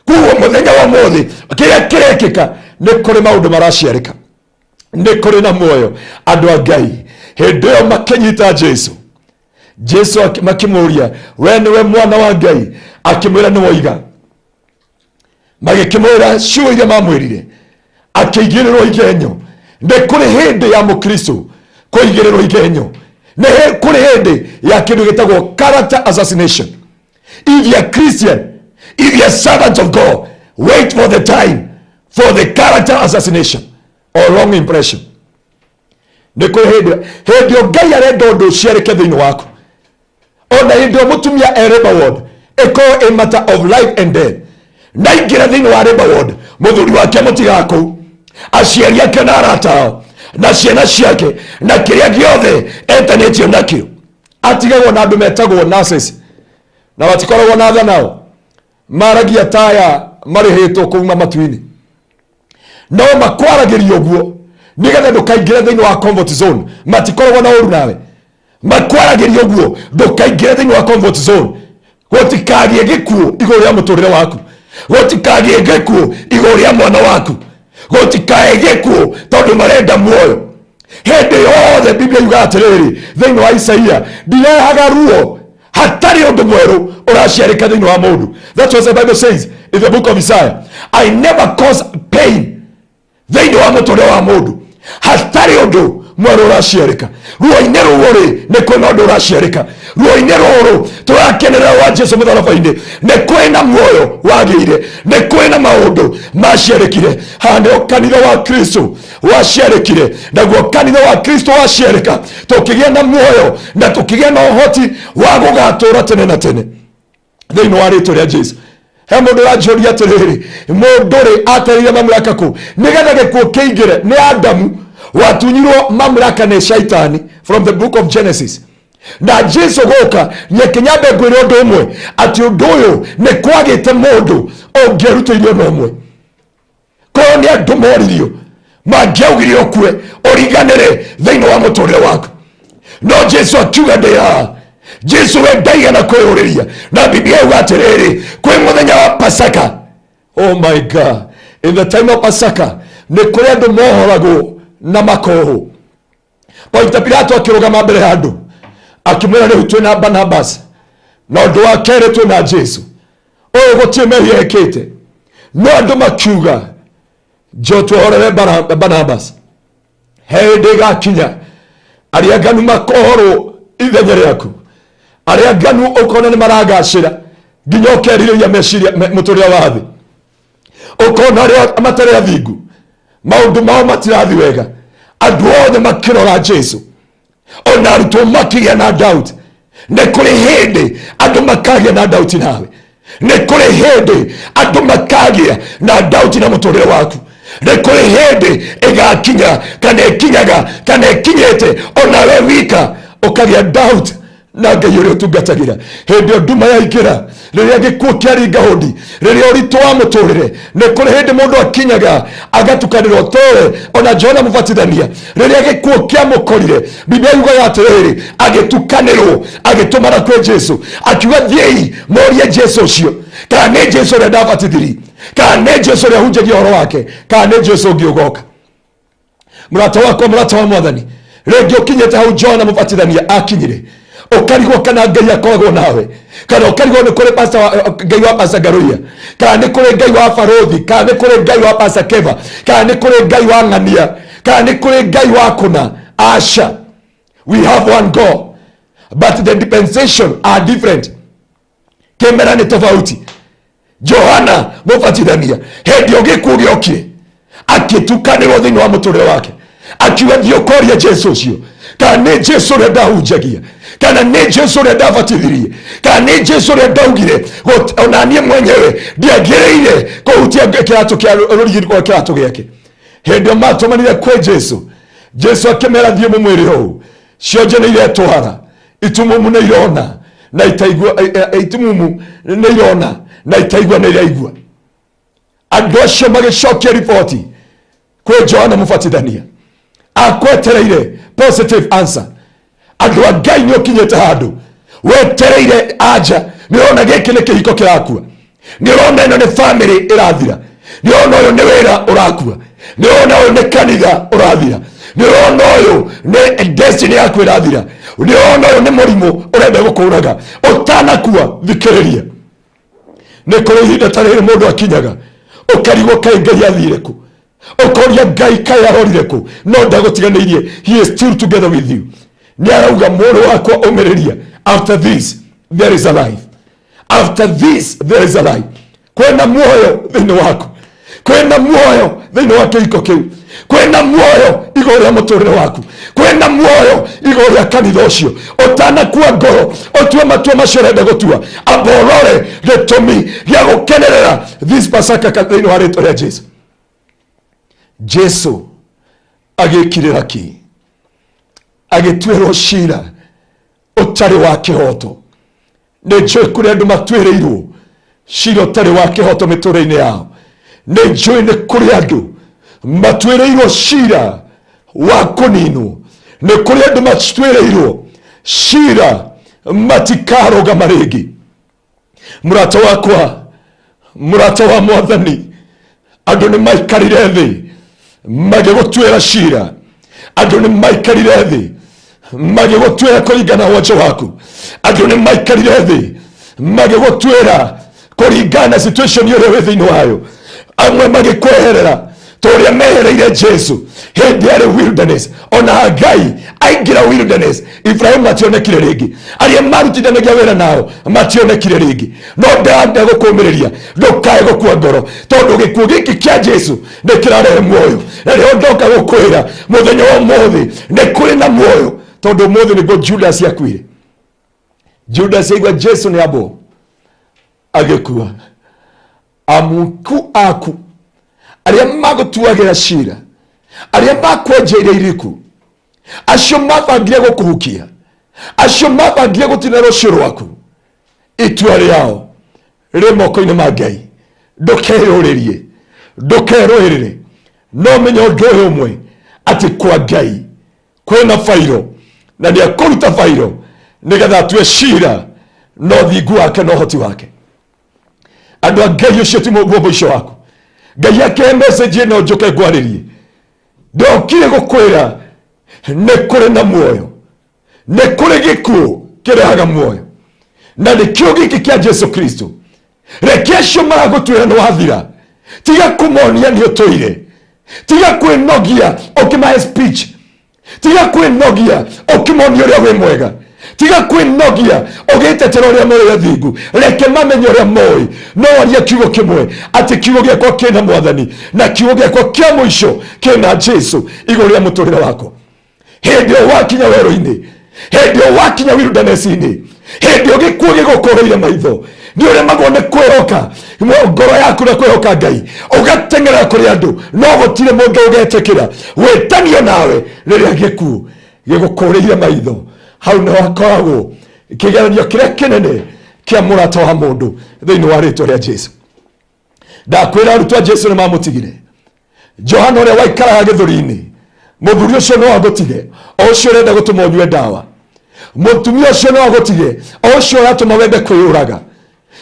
Kuoguo mũthenya wa ũmũthĩ kĩrĩa kĩrekĩka, nĩ kũrĩ maũndũ maraciarĩka, nĩ kũrĩ na muoyo. Andũ a Ngai hĩndĩ ĩyo makĩnyita Jesu. Jesu makĩmũria, we nĩwe mwana wa Ngai? Akĩmwĩra nĩ woiga. magikimwira ciugo iria mamwirire akigirirwo igenyo. Ne kuri hindi ya mukristo kuigirirwo igenyo. Ne kuri hindi ya kindu gitagwo character assassination. If you are Christian, if you are servant of God, wait for the time for the character assassination or wrong impression. Ne kuri hindi Ngai arenda undu uciarike thiini waku. Ona hindi mutumia ereba ward eko a matter of life and death. Na ingira thiini wa reba ward muthuri wake mutigako aciari ake na arata na ciana ciake na kiria giothe etanĩtio nakio. Atigagwo na andũ metagwo nurses na batikoragwo na tha nao maragia taya marĩhĩtwo kuuma matu-inĩ, no makwaragĩria ũguo nĩgetha ndũkaingĩre thĩinĩ wa comfort zone. Matikoragwo na ũru nawe, makwaragĩria ũguo ndũkaingĩre thĩinĩ wa comfort zone. Gũtikagĩe gĩkuũ igũrũ rĩa mũtũrĩre waku, gũtikagĩe gĩkuũ igũrũ rĩa mwana waku, gũtikae gĩkuũ tondũ marenda muoyo. Hĩndĩ yothe Biblia yugaga atĩrĩrĩ thĩinĩ wa Isaia, ndirehaga ruo, hatarĩ ũndũ mwerũ ũraciarĩka thĩinĩ wa mũndũ. That's what the Bible says in the book of Isaiah. I never cause pain thĩinĩ wa mũtũrĩre wa mũndũ, hatarĩ ũndũ mwerũ ũraciarĩka. Ruo-inĩ rũrĩ nĩ kwĩna ũndũ ũraciarĩka. Ruo-inĩ rũrũ tũrakenerera wa Jesu mũtharaba-inĩ nĩ kwĩna muoyo wagĩire, nĩ kwĩna maũndũ maciarĩkire. Haha nĩho kanitha wa Kristo waciarĩkire, naguo kanitha wa Kristo waciarĩka tũkĩgĩa na muoyo na tũkĩgĩa na ũhoti wa gũgatũũra tene na tene thĩinĩ wa rĩĩtwa rĩa Jesu. He mũndũ ũranjũria atĩrĩrĩ, mũndũ rĩ atarĩire mamlaka kũ? Nĩgetha gĩkuũ kĩingĩre nĩ Adamu watunyirwo mamlaka nĩ Shaitani from the book of Genesis. Na Jesu gũka nĩkinyambe ngwĩre ũndũ ũmwe atĩ ũndũ ũyũ nĩ kwagĩte mũndũ ũngĩrutĩirio na ũmwe. Korwo nĩ andũ moririo mangĩaugire ũkue ũriganĩre thĩinĩ wa mũtũrĩre waku, no Jesu akiuga ndĩ haha. Jesu we ndaigana kwĩyũrĩria, na Biblia yuga atĩrĩrĩ kwĩ mũthenya wa Pasaka. Oh my God, in the time of Pasaka nĩ kũrĩ andũ mohoragwo na makoho. Ponta Pilato akĩrũgama mbere ya andũ akĩmwĩra rĩu twĩna Barnabas na ũndũ wa kerĩ twĩna Jesu, ũyũ gũtirĩ mehia ekĩte. No andũ makiuga njoo tuohorere Barnabas, hĩndĩ ĩgakinya arĩa nganu makohorwo ithenya rĩaku, arĩa nganu ũkona nĩ maragacĩra nginya ũkerirĩria meciria mũtũrĩre wa thĩ, ũkona arĩa matarĩ athingu maũndũ mao matirathi wega, andũ othe makĩrora Jesu, ona arutwo makĩgĩa na doubt. Nĩ kũrĩ hĩndĩ andũ makagĩa na doubt nawe, nĩ kũrĩ hĩndĩ andũ makagĩa na doubt na mũtũrĩre waku, nĩ kũrĩ hĩndĩ ĩgakinya kana ĩkinyaga kana ĩkinyĩte ona we wika ũkagĩa doubt na Ngai ũrĩa ũtungatagĩra. Hĩndĩ ĩyo nduma yaingĩra, rĩrĩa gĩkuũ kĩaringa hũndi, rĩrĩa ũritũ wa mũtũrĩre, nĩ kũrĩ hĩndĩ mũndũ akinyaga agatukanĩrwo toe. Ona Johana Mũbatithania rĩrĩa gĩkuũ kĩamũkorire, Biblia yugaga atĩrĩrĩ agĩtukanĩrwo agĩtũmana kwĩ Jesu, akiuga thiĩi morie Jesu ũcio kana nĩ Jesu ũrĩa ndabatithirie, kana nĩ Jesu ũrĩa hunjagia ũhoro wake, kana nĩ Jesu ũngĩ ũgoka. Mũrata wakwa, mũrata wa Mwathani, rĩngĩ ũkinyĩte hau Johana Mũbatithania akinyire, ũkarigwo kana Ngai akoragwo nawe, kana ũkarigwo nĩ kũrĩ Ngai wa Pastor Ngaruiya, kana nĩ kũrĩ Ngai wa Barothi, kana nĩ kũrĩ Ngai wa Pastor Keva, kana nĩ kũrĩ Ngai wa Ng'ania, kana nĩ kũrĩ Ngai wa kũna. Asha, we have one God but the dispensation are different. Kĩmera nĩ tofauti. Johana Mũbatithania hĩndĩ gĩkuũ gĩokire agĩtukanĩrwo thĩinĩ wa mũtũrĩre wake, akiuga thiĩ ũkorie Jesu ũcio kana nĩ Jesu ũrĩa ndahunjagia, kana nĩ Jesu ũrĩa ndabatithirie, kana nĩ Jesu ũrĩa ndaugire ona niĩ mwenyewe ndiagĩrĩire kũhutia kĩratũ kĩa rũrigi rwa kĩratũ gĩake. Hĩndĩ ĩyo matũmanire kwĩ Jesu, Jesu akĩmera thiĩ mũmwĩre ũũ, cionje nĩ iretwara, itumumu nĩ irona na itaigua, itumumu nĩ irona na itaigua nĩ iraigua. Andũ acio magĩcokia riboti kwĩ Johana Mũbatithania, akwetereire positive answer. Andũ a Ngai nĩ ũkinyĩte handũ wetereire anja, nĩũrona gĩkĩ nĩ kĩhiko kĩrakua, nĩũrona ĩno nĩ family ĩrathira, nĩũrona ũyũ nĩ wĩra ũrakua, nĩũrona ũyũ nĩ kanitha ũrathira, nĩũrona ũyũ nĩ destiny yaku ĩrathira, nĩũrona ũyũ nĩ mũrimũ ũrenda gũkũraga ũtanakua. Thikĩrĩria, nĩ kũrĩ ihinda ta rĩrĩ mũndũ akinyaga ukarigo kai Ngai athire ku ukoria Ngai kai ahorire ku no ndagotiganeirie he is still together with you. Ni arauga moro wakwa umiriria after this there is a life. After this there is a life. Kwena muoyo thini waku, kwena muoyo thini wa kihiko kiu, kwena muoyo igoro ya muturire waku, kwena muoyo igoro ya kanitha ucio utanakuwa ngoro otue matua macio urenda gutua aborore gitumi gia gukenerera this Pasaka thini wa ritwa ria Jesu. Jesu agikirira ki agitwirwo cira utari wa kihoto. Nĩ njũĩ kũrĩ andũ matuĩrĩirwo cira ũtarĩ wa kĩhoto mĩtũrĩre-inĩ yao. Nĩ njũĩ nĩ kũrĩ andũ matuĩrĩirwo cira wa kũninwo. Nĩ kũrĩ andũ matuĩrĩirwo cira matikarũgama rĩngĩ. Mũrata wakwa, mũrata wa Mwathani, andũ nĩ maikarire thĩ magĩgũtuĩra cira. Andũ nĩ maikarire thĩ magĩgũtuĩra kũringana na wonjo waku. Andũ nĩ maikarire thĩ magĩgũtuĩra kũringana na situation ĩrĩa wĩ thĩinĩ wayo. Amwe magĩkweherera ta ũrĩa mehereire Jesu hĩndĩ yarĩ wilderness. Ona Ngai aingĩra wilderness Ibrahim mationekire rĩngĩ, arĩa marutithanagia wĩra nao mationekire rĩngĩ. No ndenda gũkũmĩrĩria ndũkae gũkua ngoro, tondũ gĩkuũ gĩkĩ kĩa Jesu nĩ kĩrarehe muoyo. Na rĩo ndoka gũkwĩra mũthenya wa ũmũthĩ nĩ kũrĩ na muoyo, tondũ ũmũthĩ nĩguo Judas akuire. Judas aigua Jesu nĩ abo agĩkua. Amuku aku arĩa magũtuagĩra cira, arĩa makwenjeire iriku, acio mabangire gũkũhukia, acio mabangire gũtina rũciũ rwaku, itua rĩao rĩ moko-inĩ ma Ngai. Ndũkerũrĩrie, ndũkerũĩrĩre, no menya ũndũ ũyũ ũmwe atĩ kwa Ngai kwĩna bairo, na nĩ akũruta bairo nĩgetha atue cira no thingu wake no hoti wake. Andũ a Ngai ũcio ti mũguo mũico waku. Ngai ake message ĩno njũke ngwarĩrie. Ndokire gũkwĩra nĩ kũrĩ na muoyo, nĩ kũrĩ gĩkuũ kĩrehaga muoyo, na nĩkĩo gĩkĩ kĩa Jesu Kristo. Reke acio maragũtuĩra nĩ wathira tiga kũmonia nĩ ũtũire, tiga kwĩnogia ũkĩmahe speech, tiga kwĩnogia ũkĩmonia ũrĩa wĩ mwega, tiga kwĩnogia ũgĩtetera ũrĩa mũrĩ thingu. Reke mamenye ũrĩa moĩ, no waria kiugo kĩmwe atĩ kiugo gĩakwa kĩna Mwathani na kiugo gĩakwa kĩa mũico kĩna Jesu igũrũ rĩa mũtũrĩre wako. Hĩndĩ ĩyo wakinya werũ-inĩ, hĩndĩ ĩyo wakinya wilderness-inĩ, hĩndĩ ĩyo gĩkuũ gĩgũkũrĩire maitho, nĩ ũremagwo nĩ kwĩhoka ngoro yaku na kwĩhoka Ngai, ũgateng'era kũrĩ andũ, no gũtirĩ mũndũ ũgetĩkĩra wĩtanio nawe rĩrĩa gĩkuũ gĩgũkũrĩire maitho. Hau nĩ hakoragwo kĩgeranio kĩrĩa kĩnene kĩa mũrata wa mũndũ thĩinĩ wa rĩtwa rĩa Jesu. Ndakwĩra arutwo a Jesu nĩ mamũtigire. Johana ũrĩa waikaraga gĩthũri-inĩ, mũthuri ũcio no agũtige, o ũcio ũrenda gũtũma ũnyue ndawa. Mũtumia ũcio no agũtige, o ũcio ũratũma wende kwĩyũraga.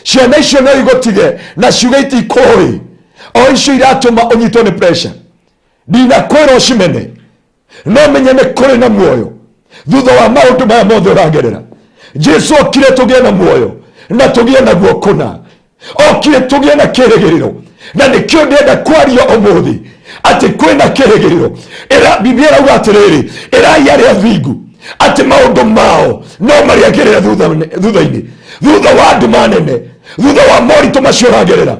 Ciana icio no igũtige na ciuga itikũĩ, o icio iratũma ũnyitwo nĩ pressure. Ndinakwĩra ũcimene, no menye nĩ kũrĩ na muoyo thutha wa maũndũ maya mothe ũragerera. Jesu okire tũgĩe na muoyo na tũgĩe naguo kũna, okire tũgĩe na kĩrĩgĩrĩro, na nĩkĩo ndĩrenda kwaria ũmũthĩ atĩ kwĩna kĩrĩgĩrĩro. Biblia ĩrauga atĩrĩrĩ, ĩrai arĩa athingu atĩ maũndũ mao no marĩagĩrĩra thutha-inĩ, thutha wa nduma nene, thutha wa moritũ macio ũragerera,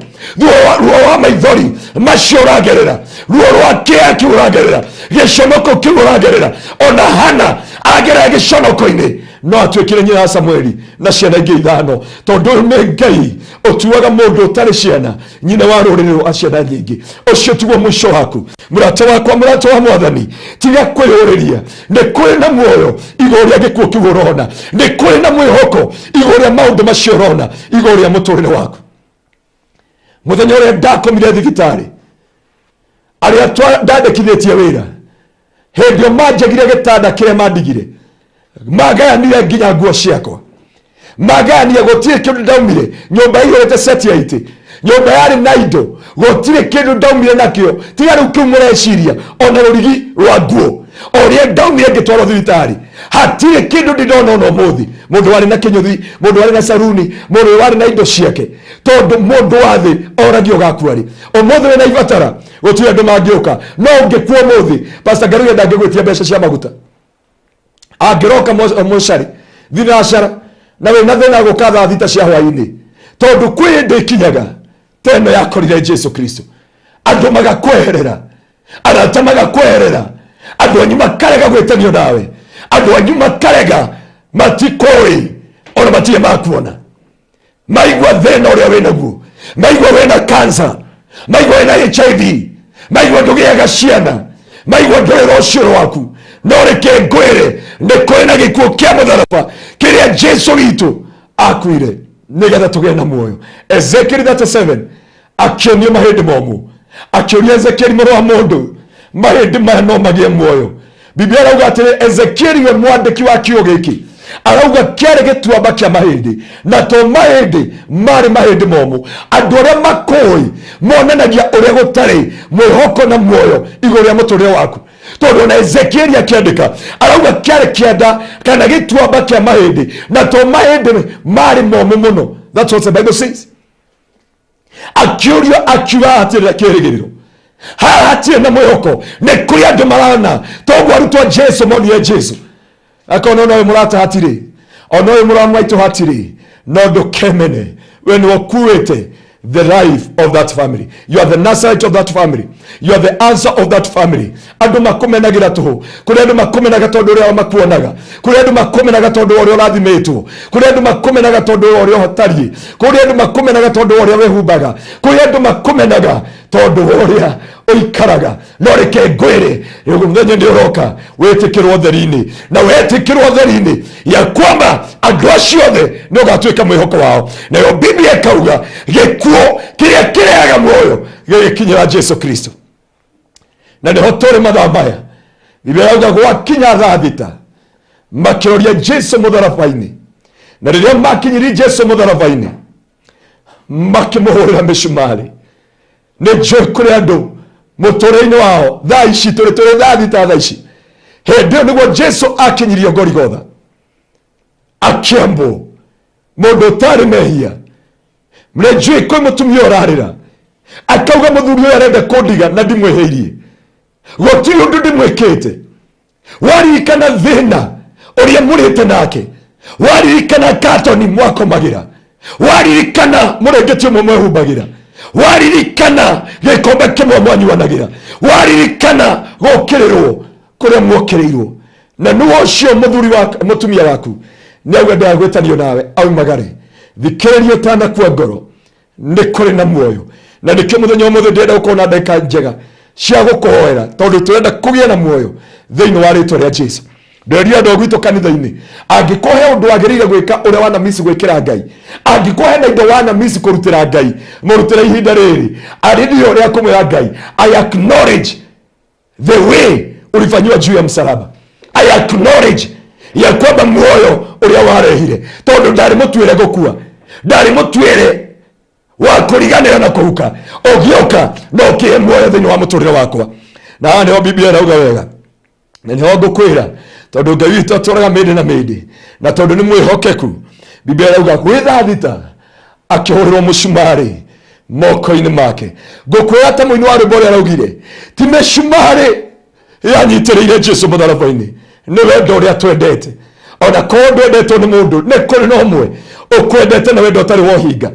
ruo wa maithori macio ũragerera, ruo rwa kĩaki ũragerera, gĩconoko kĩu ũragerera. Ona Hana agerera gĩconoko-inĩ no atuĩkire nyina wa Samueli na ciana ingĩ 5, tondũ ũyũ nĩ Ngai ũtuaga mũndũ ũtarĩ ciana nyina wa rũrĩrĩ rwa ciana nyingĩ. Ũcio tiguo mũico waku, mũrata wakwa, mũrata wa Mwathani. Tiga kwĩyũrĩria, nĩ kũrĩ na muoyo igũrũ rĩa gĩkuũ kĩu ũrona, nĩ kũrĩ na mwĩhoko igũrũ rĩa maũndũ macio ũrona, igũrũ rĩa mũtũrĩre waku. Mũthenya ũrĩa ndakomire thibitarĩ, arĩa ndandĩkithĩtie wĩra, hĩndĩ ĩyo manjagire gĩtanda kĩrĩa mandigire, magayanire nginya nguo ciakwa, magayanire, gũtirĩ kĩndũ ndaumire. Nyũmba ĩihũrĩte seti ya itĩ, nyũmba yarĩ na indo, gũtirĩ kĩndũ ndaumire nakĩo tiga rĩu kĩu mũreciria ona rũrigi rwa nguo. O rĩrĩa ndaumire ngĩtwarwo thibitarĩ, hatire kindu ndinona no muthi mundu wari na kinyuthi mundu wari na saruni mundu wari na indo ciake tondu mundu wathi oragio gakuari umuthi we na ibatara gutire andu mangiuka no ungikuo muthi pastor Ngaruiya ndangigwitia mbeca cia maguta angiroka moshari thinacara na we na thina gukatha thita cia hwaini tondu kwi ndikinyaga teno yakorire Jesu Kristo andu magakweherera arata magakweherera andu anyu makarega gwetanio nawe andu anyu makarega matikoi ona matie makuona maigwa thina uria winaguo maigwa wena cancer maigwa wena HIV maigwa ndugiaga ciana maigwa ndwira ucio waku no reke ngwire ni kwina gikuo kia mutharaba kiria Jesu witu akuire nigetha tugie na muoyo. Ezekiel 37 akionio mahindi momu akionia Ezekiel moro wa mundu mahindi maya no magie muoyo. Biblia arauga atiri Ezekiel we mwandiki wa kiugo giki arauga kiari gituamba kia mahindi na to mahindi mari mahindi momu andu aria makoi monanagia uria gutari mwihoko na muoyo iguru ria muturire waku tondu na Ezekiel akiandika arauga kiari kienda kana gituamba kia mahindi na to mahindi mari momu muno. That's what the Bible says. Akiurio akiwa atira kirigiriro hatie na mwihoko ne kuri andu marana togu arutwa Jesu moni ya Jesu akona no murata hatire ono muramwaito hatire no do kemene when wakuete the life of that family. You are the Nazarite of that family. You are the answer of that family. Andu makumenagira tuhu kuri andu makumenaga tondu uria makuonaga kuri andu makumenaga tondu uria rathimetwo kuri andu makumenaga tondu uria hotari kuri andu makumenaga tondu uria wehumbaga kuri andu makumenaga tondu uria oikaraga no reke ngwire muthenya ndi uroka wetikirwo theri-ini na wetikirwo theri-ini ya kwamba andu acio othe ni ugatuika mwihoko wao. Nayo Biblia ikauga gikuo kiria kirehaga muoyo gikinyira Jesu Kristo na niho turi mathaa maya. Biblia irauga gwakinya thaa thita makiroria Jesu mutharabai-ini na riria makinyiri Jesu mutharabai-ini makimuhurira micumari. Ni njui kuri andu muturire-ini wao thaa ici turi thaa thita thaa ici hindi iyo niguo Jesu akinyirio Golgotha akiambo mundu utari mehia mrejui kwi mutumia urarira akauga muthuri uyu arenda kundiga na ndimwehirie gutiri undu ndimwikite waririkana thina uria murite nake waririkana katoni mwakomagira waririkana murengetio mumwehumbagira waririkana gikombe kimwe mwanyuanagira waririkana gukirirwo kuria mwokirirwo na nuo ucio muthuri wa mutumia waku ni auga ndagwetanio nawe aumagare thikiririo tana kwa ngoro ni kuri na muoyo na nikio muthenya umuthe ndenda gukona ndeka njega cia gukuhoera tondu turenda kugia na muoyo thiini wa ritwa ria Jesu. Nderia andu gwitũ kanitha-ini angikuhe undu wagirire gwika uria wana misi gwikira Ngai angikuhe na indo wana misi kurutira Ngai murutira ihinda riri aridio uria kumwira Ngai I acknowledge the way ulifanywa juu ya msalaba. I acknowledge ya kwamba muoyo uria warehire tondu ndari mutwire gukua ndari mutwire wa kuriganira na kuruka ogioka no kie muoyo thiini wa muturire wakwa. Na niho Biblia irauga wega na niho ngukwira tondu Ngai witũ atũraga mĩndĩ na mĩndĩ na tondu nĩ mwĩhokeku. Biblia irauga gwĩ thita akĩhũrĩrwo mũcumarĩ moko-inĩ make. Ngũkwĩra ta mũini wa rwĩmbo ũrĩa araugire ti mĩcumarĩ yanyitĩrĩire Jesu mũtharaba-inĩ nĩ wendo ũrĩa twendete ona korwo ndwendetwo nĩ mũndũ nĩ kũrĩ na ũmwe ũkwendete na wendo ũtarĩ wa ũhinga.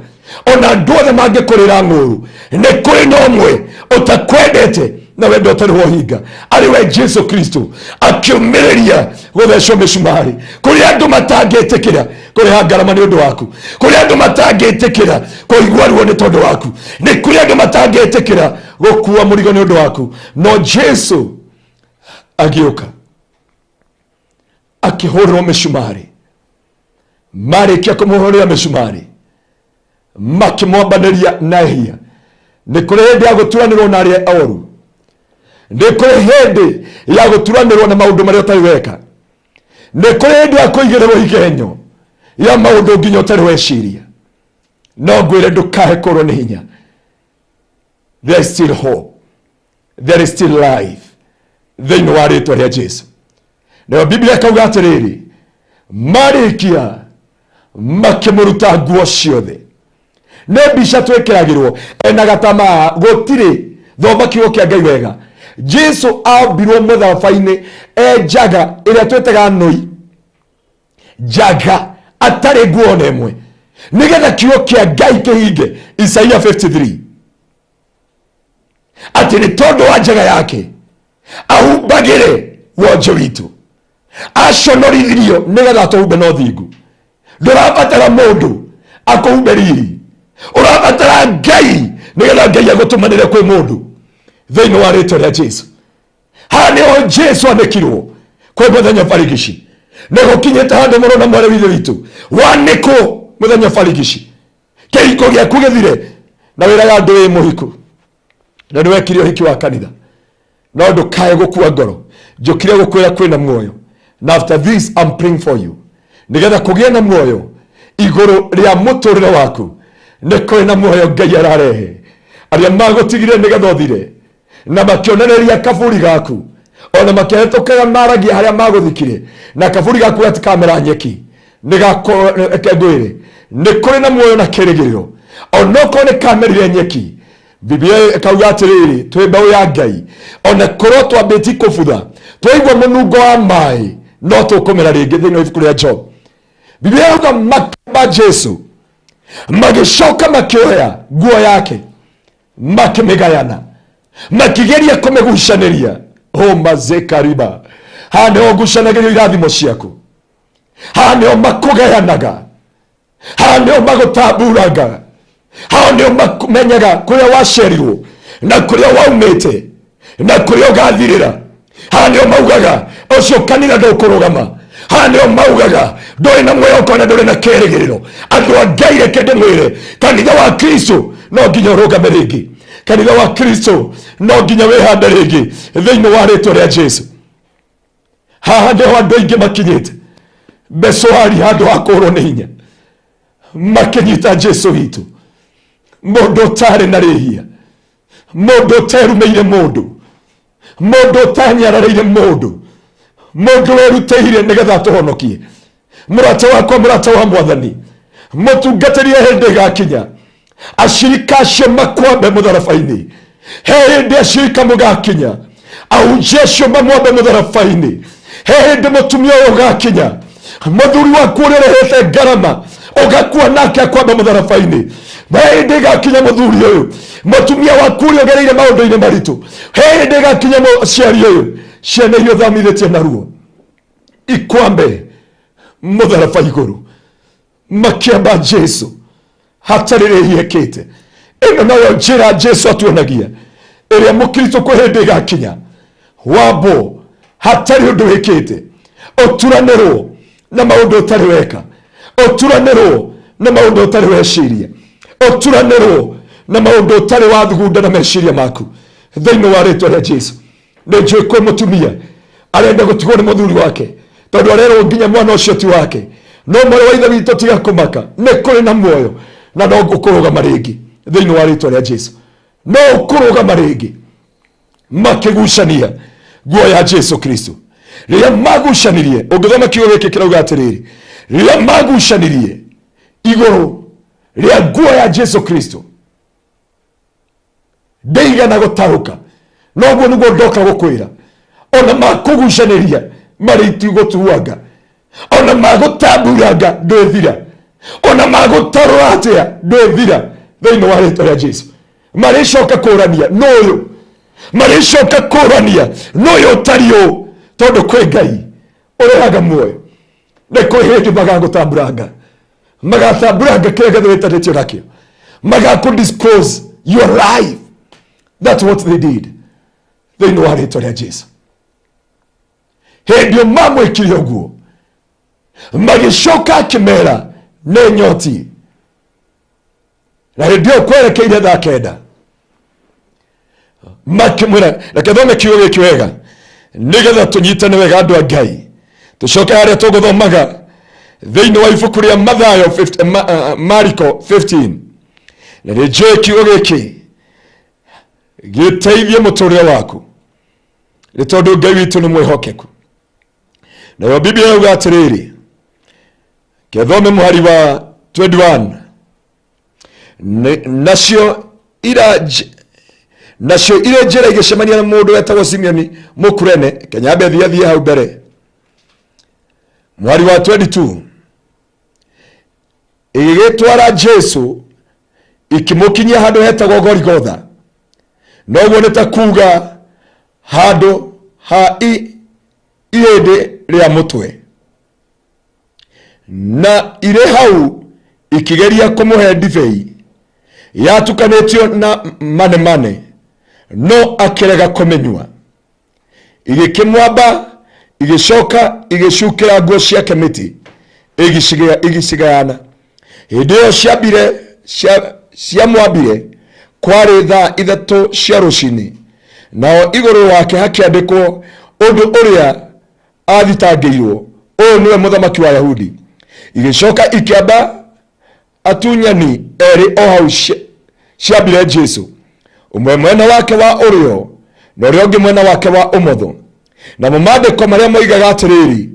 Ona andũ othe mangĩkũrĩra ng'ũrũ nĩ kũrĩ na ũmwe ũtakwendete na wendo ũtarĩ wa ũhinga arĩ we Jesu Kristo akiumĩrĩria gũthecwo mĩcumarĩ kũrĩ andũ matangĩtĩkĩra kũrĩha ngarama nĩ ũndũ waku kũrĩ andũ matangĩtĩkĩra kũigua ruo nĩ tondũ waku nĩ kũrĩ andũ matangĩtĩkĩra gũkua mũrigo nĩ ũndũ waku no Jesu agĩũka akĩhũrĩrwo mĩcumarĩ marĩkia kũmũhũrĩra mĩcumarĩ makĩmwambanĩria na hia. Nĩ kũrĩ hĩndĩ ya gũturanĩrwo na arĩa oru nĩ kũrĩ hĩndĩ ya gũturanĩrwo na maũndũ marĩa ũtarĩ weka nĩ kũrĩ hĩndĩ ya kũigĩrĩrwo igenyo ya maũndũ nginya ũtarĩ weciria no ngwĩre ndũkahe kũrwo nĩ hinya. There is still hope, there is still life thĩinĩ wa rĩtwa rĩa Jesu. na Biblia kauga atiriri marikia makimuruta nguo ciothe ne bisha twekiragirwo ena gatama gotire thoma kiugo kia Ngai wega Jesu ambirwo muthabaini njaga iria twetaga noi jaga atari nguo nemwe nigetha kiugo kia Ngai kihinge Isaia 53 ati ni tondu wa njaga yake ahumbagire wonje witu aconorithirio nigetha tuhumbe no thingu ndurabatara mundu akuhumbe riri urabatara Ngai nigetha Ngai agutumanire kwi mundu thiini wa ritwa ria Jesu hanio Jesu anekirwo kwi muthenya barigici nigukinyite handu murona mwari withe witu waniko muthenya barigici kihiko giaku githire na wira ya andu wi muhiku na niwekire uhiki wa kanitha no ndukae gukua ngoro njukire gukwira kwina muoyo na after this I'm praying for you nigetha kugia na muoyo iguru ria muturire waku ni kwina muoyo Ngai ararehe aria magutigire nigetha uthire na makionereria kaburi gaku ona makihetokaga maragia haria maguthikire na kaburi gaku gatikamera nyeki nigakengwire ni kuri na muoyo na kirigiriro onoko ni kamerire nyeki Biblia kauga atiriri twi mbau ya Ngai ona korwo twambiti kubutha twaigua munungo wa mai no tukumera ringi thiini wa ibuku ria Job Biblia yauga makamba Jesu magishoka makioya nguo yake makimigayana makigeria kumigucaniria mazekariba hanio ngucanagirio irathimo ciaku hanio makugayanaga hanio magutamburaga hanio makumenyaga kuria wacerirwo na kuria waumite na kuria ugathirira hanio maugaga ucio kanitha ndukurugama hanio maugaga nduri na mwihoko na nduri na kirigiriro andu a Ngai reke ndimwire kanitha wa Kristo no nginya urugame ringi kanitha wa Kristo no nginya wihande ringi thiini wa ritwa ria Jesu haha ndiho andu aingi makinyite besoari handu ha kuhurwo ni hinya makinyita Jesu witu mundu utari na rihia mundu uterumeire mundu utanyarariire mundu werutĩire nigetha tuhonokie murata wakwa murata wa Mwathani mutungatĩrie hindi gakinya ashirika acio makwambe mutharabaini he hindi ashirika mugakinya ahunjia acio mamwambe mutharabaini he hindi mutumia uyu gakinya muthuri waku uria urehete ngarama ugakua nake akwambe mutharabaini he hindi gakinya muthuri uyu mutumia waku uria ugereire maundu-ini maritu he hindi gakinya muciari uyu ciana iria uthamithitie naruo ikwambe mutharaba iguru makiamba Jesu hatari rihia kite ino nayo njira Jesu atuonagia iria mukristo kwa hindi gakinya wabo hatari undu wikite uturanirwo na maundu utari weka uturanirwo na maundu utari weciria uturanirwo na maundu utari wathugunda na meciria maku thiini wa ritwa ria Jesu ni njui kwi mutumia arenda gutigwo ni muthuri wake tondu arerwo nginya mwana ucio ti wake no mwana wa ithe witu tiga kumaka ni kuri na muoyo na no gukurugama ringi thiini wa ritwa ria Jesu no ukurugama ringi makigucania nguo ya Jesu Kristo riria magucanirie ungithoma kiugo giki kirauga atiriri riria magucanirie iguru ria nguo ya Jesu Kristo ndeigana gutaruka noguo niguo ndoka gukwira ona makugucaniria mariti gutuanga ona magutamburanga ndwithira ona magutarura atia ndwithira thiini wa ritwa ria Jesu maricoka kurania nuyu maricoka kurania nuyu tario tondu kwi Ngai urehaga muoyo ni kwi hindi magagutamburanga magatamburanga kiria githe witanitio nakio magakudisclose your life. That's what they did thiini wa ritwa ria Jesu hindi mamwikire uguo magicoka akimera ni nyoti na hindi kwerekeire thaa kenda makimwira reke thome kiugo giki wega nigetha tunyitane wega andu a Ngai tucoke haria tuguthomaga thiini wa ibuku ria Mathayo Mariko 15 na ni njui kiugo giki giteithie muturire waku ni tondu Ngai witu ni mwihokeku nayo Biblia yuga atiriri kethome muhari wa 21 nacio ire njĩra igĩcemania na mũndũ wetagwo Simeoni Mũkurene. Kenyambe thiĩ hau mbere muhari wa 22 igĩgĩtwara Jesu ikĩmũkinyia handũ hetagwo Golgotha, noguo nĩ ta kuga handũ ha ihĩndĩ rĩa mũtwe, na irĩ hau ikĩgeria kũmũhe ndibei yatukanĩtio na manemane, no akĩrega kũmĩnyua. Igĩkĩmwamba, igĩcoka igĩcukĩra nguo ciake mĩtĩ, igĩcigayana. Hĩndĩ ĩyo ciamwambire kwarĩ thaa 3 cia rũcinĩ, nao igũrũ wake hakĩandĩkwo ũndũ ũrĩa athitangĩirwo, ũyũ nĩwe mũthamaki wa Yahudi. Igĩcoka ikĩamba atunyani erĩ o hau ciambire Jesu, ũmwe mwena wake wa ũrĩo na ũrĩa ũngĩ mwena wake wa ũmotho. Namo maandĩko marĩa moigaga atĩrĩrĩ,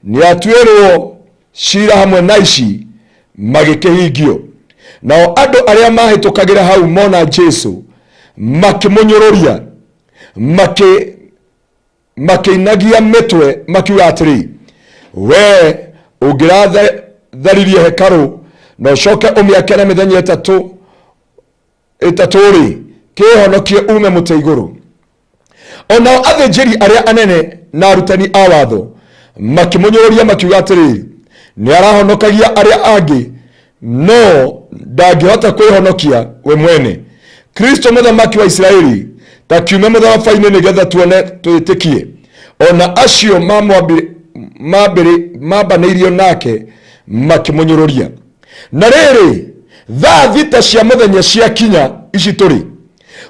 nĩatuĩrwo ciira hamwe na ici magĩkĩhingio. Nao andũ arĩa mahĩtũkagĩra hau mona Jesu makĩmũnyũrũria, makĩinagia mĩtwe makiuga atĩrĩ, we ũngĩratharirie hekarũ na ũcoke ũmĩake na mĩthenya ĩtatũ-rĩ, kĩhonokie ume mũtĩ igũrũ. Onao athĩnjĩri arĩa anene na arutani a watho makĩmũnyũrũria makiuga atĩrĩ, nĩ arahonokagia arĩa angĩ, no ndangĩhota kwĩhonokia we mwene. Kristo mũthamaki wa Israeli ta kiume mũtharaba-inĩ nĩgetha tuone twĩtĩkie. Ona acio mambanĩirio nake makĩmũnyũrũria. Na rĩrĩ, thaa thita cia mũthenya cia kinya ici tũrĩ,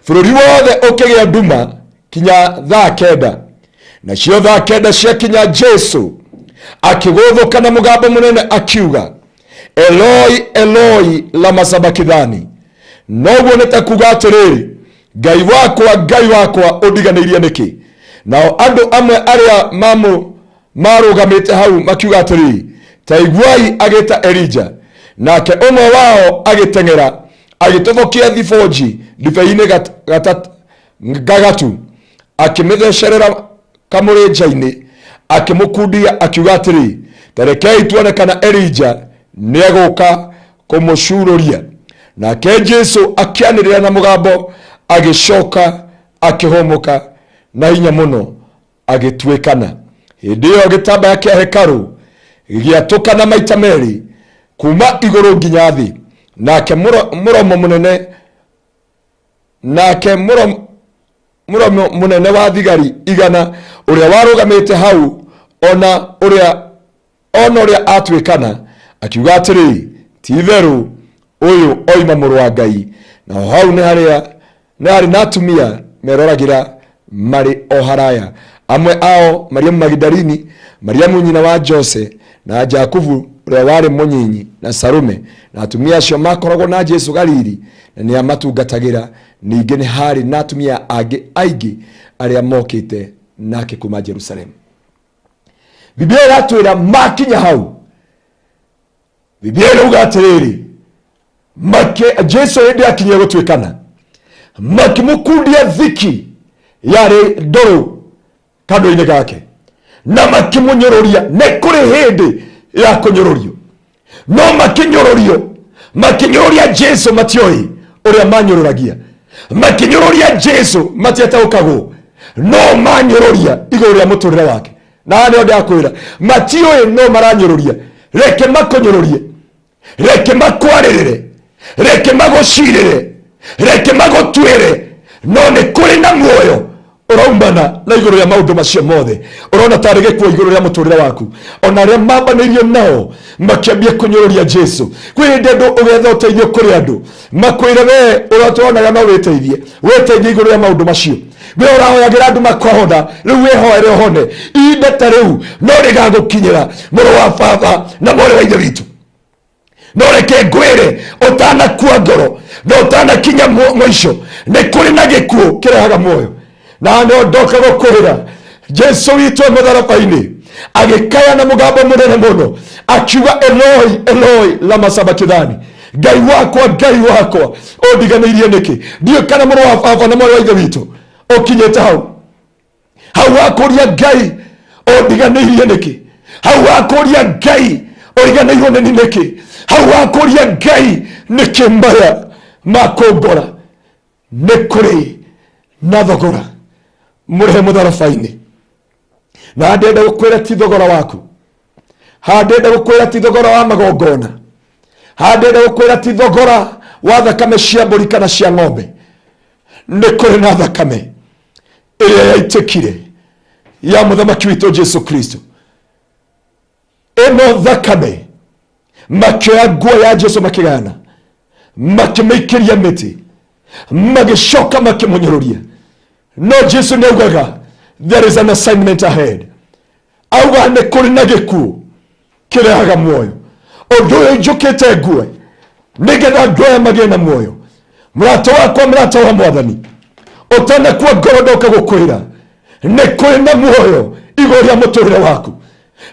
bũrũri wothe ũkĩgĩa nduma kinya thaa 9. Nacio thaa 9 cia kinya Jesu akĩgũthũka na mũgambo mũnene akiuga, Eloi Eloi lama sabakithani, noguo nĩ ta kuga atĩrĩrĩ, Ngai wakwa ũndiganĩirie nĩkĩ? Nao andũ amwe arĩa marũgamĩte hau makiuga atĩrĩ, ta iguai agĩta Elija. Nake ũmwe wao agĩteng'era agĩtobokia thiboji ndibei-inĩ gagatu, akĩmĩthecerera kamũrĩnja-inĩ, akĩmũkundia akiuga atĩrĩ, ta rekei tuone kana Elija nĩegũka kũmũcurũria. Nake Jesu akĩanĩrĩra na mũgambo, agĩcoka akĩhũmũka na hinya mũno agĩtuĩkana. Hĩndĩ ĩyo gĩtambaya kĩa hekarũ gĩatũkana maita merĩ kuma igũrũ nginya thĩ. Nake mũromo mũnene wa thigari 100 ũrĩa warũgamĩte hau ona ũrĩa atuĩkana akiuga atĩrĩ, ti-itherũ ũyũ oima mũrũ wa Ngai. Na hau nĩ harĩ na atumia meroragĩra marĩ o haraya, amwe ao Mariamu Magdalini, Mariamu nyina wa Jose na Jakubu ũrĩa warĩ mũnyinyi na Sarume. Na atumia acio makoragwo na Jesu Galili na nĩ amatungatagĩra. Ningĩ nĩ harĩ na atumia angĩ aingĩ arĩa mokĩte nake kuma Jerusalemu. Biblia ĩratwĩra makinya hau, Biblia ĩrauga atĩrĩrĩ, Jesu hĩndĩ akinyia gũtuĩkana, makĩmũkundia thiki yarĩ ndũrũ kando-inĩ gake na makĩmũnyũrũria. Nĩ kũrĩ hĩndĩ ya kũnyũrũrio, no makĩnyũrũria Jesu matioĩ ũrĩa manyũrũragia. Makĩnyũrũria Jesu matietaũkagwo, no manyũrũria igũrũ rĩa mũtũrĩre wake. Na nĩ ndakwĩra, matioĩ no maranyũrũria. Reke makũnyũrũrie, reke makwarĩrĩre, reke magũcirĩre, reke magũtuĩre, no nĩ kũrĩ na muoyo ũraumana na igũrũ rĩa maũndũ macio mothe. Ũrona tarĩ gĩkuo igũrũ rĩa mũtũrĩre waku. Ona arĩa mambanĩirio nao makĩambia kũnyũrũria Jesu. Kwĩ hĩndĩ andũ ũgetha ũteithio kũrĩ andũ, makwĩre we ũratuonaga no wĩteithie igũrũ rĩa maũndũ macio. We ũrahoyagĩra andũ makwahona, rĩu wĩhoere ũhone. Ihinda ta rĩu no rĩgagũkinyĩra, mũrũ wa baba na mwarĩ wa ithe witũ. No reke ngwĩre, ũtanakua ngoro na ũtanakinya mũico, nĩ kũrĩ na gĩkuo kĩrehaga muoyo. Na no ndoka gũkũrĩra Jesu witũ mũtharaba-inĩ agikaya na mugambo munene muno akiuga Eloi Eloi lama sabakithani, Ngai wakwa ondiganĩirie nĩkĩ? Ndiũ kana mũrũ wa baba na mwarĩ wa ithe witũ ũkinyĩte hau wakũria Ngai ondiganĩirie nĩkĩ? Hau wakũria Ngai ũriganĩirwo nĩ nĩkĩ? Hau wakũria Ngai nĩkĩ maya makũngora? Nĩ kũrĩ na thogora mũrĩhe mũtharaba-inĩ, na ndenda gũkwĩra ti thogora waku, ndenda gũkwĩra ti thogora wa magongona, ndenda gũkwĩra ti thogora wa thakame cia mbũri kana cia ng'ombe. Nĩ kũrĩ na thakame ĩrĩa yaitĩkire ya mũthamaki witũ Jesu Kristo. Ĩno thakame makĩoya nguo ya Jesu makĩgana, makĩmĩikĩria mĩtĩ, magĩcoka makĩmũnyũrũria. No Jesu nĩaugaga there is an assignment ahead. Auga nĩ kũrĩ na gĩkuũ kĩrehaga muoyo. Ũndũ ũyũ njũkĩte nguo nĩgetha andũ aya magĩe na muoyo. Mũrata wakwa, mũrata wa Mwathani, ũtanakuo ngoro ndoka gũkwĩra nĩ kũrĩ na muoyo igũrũ rĩa mũtũrĩre waku,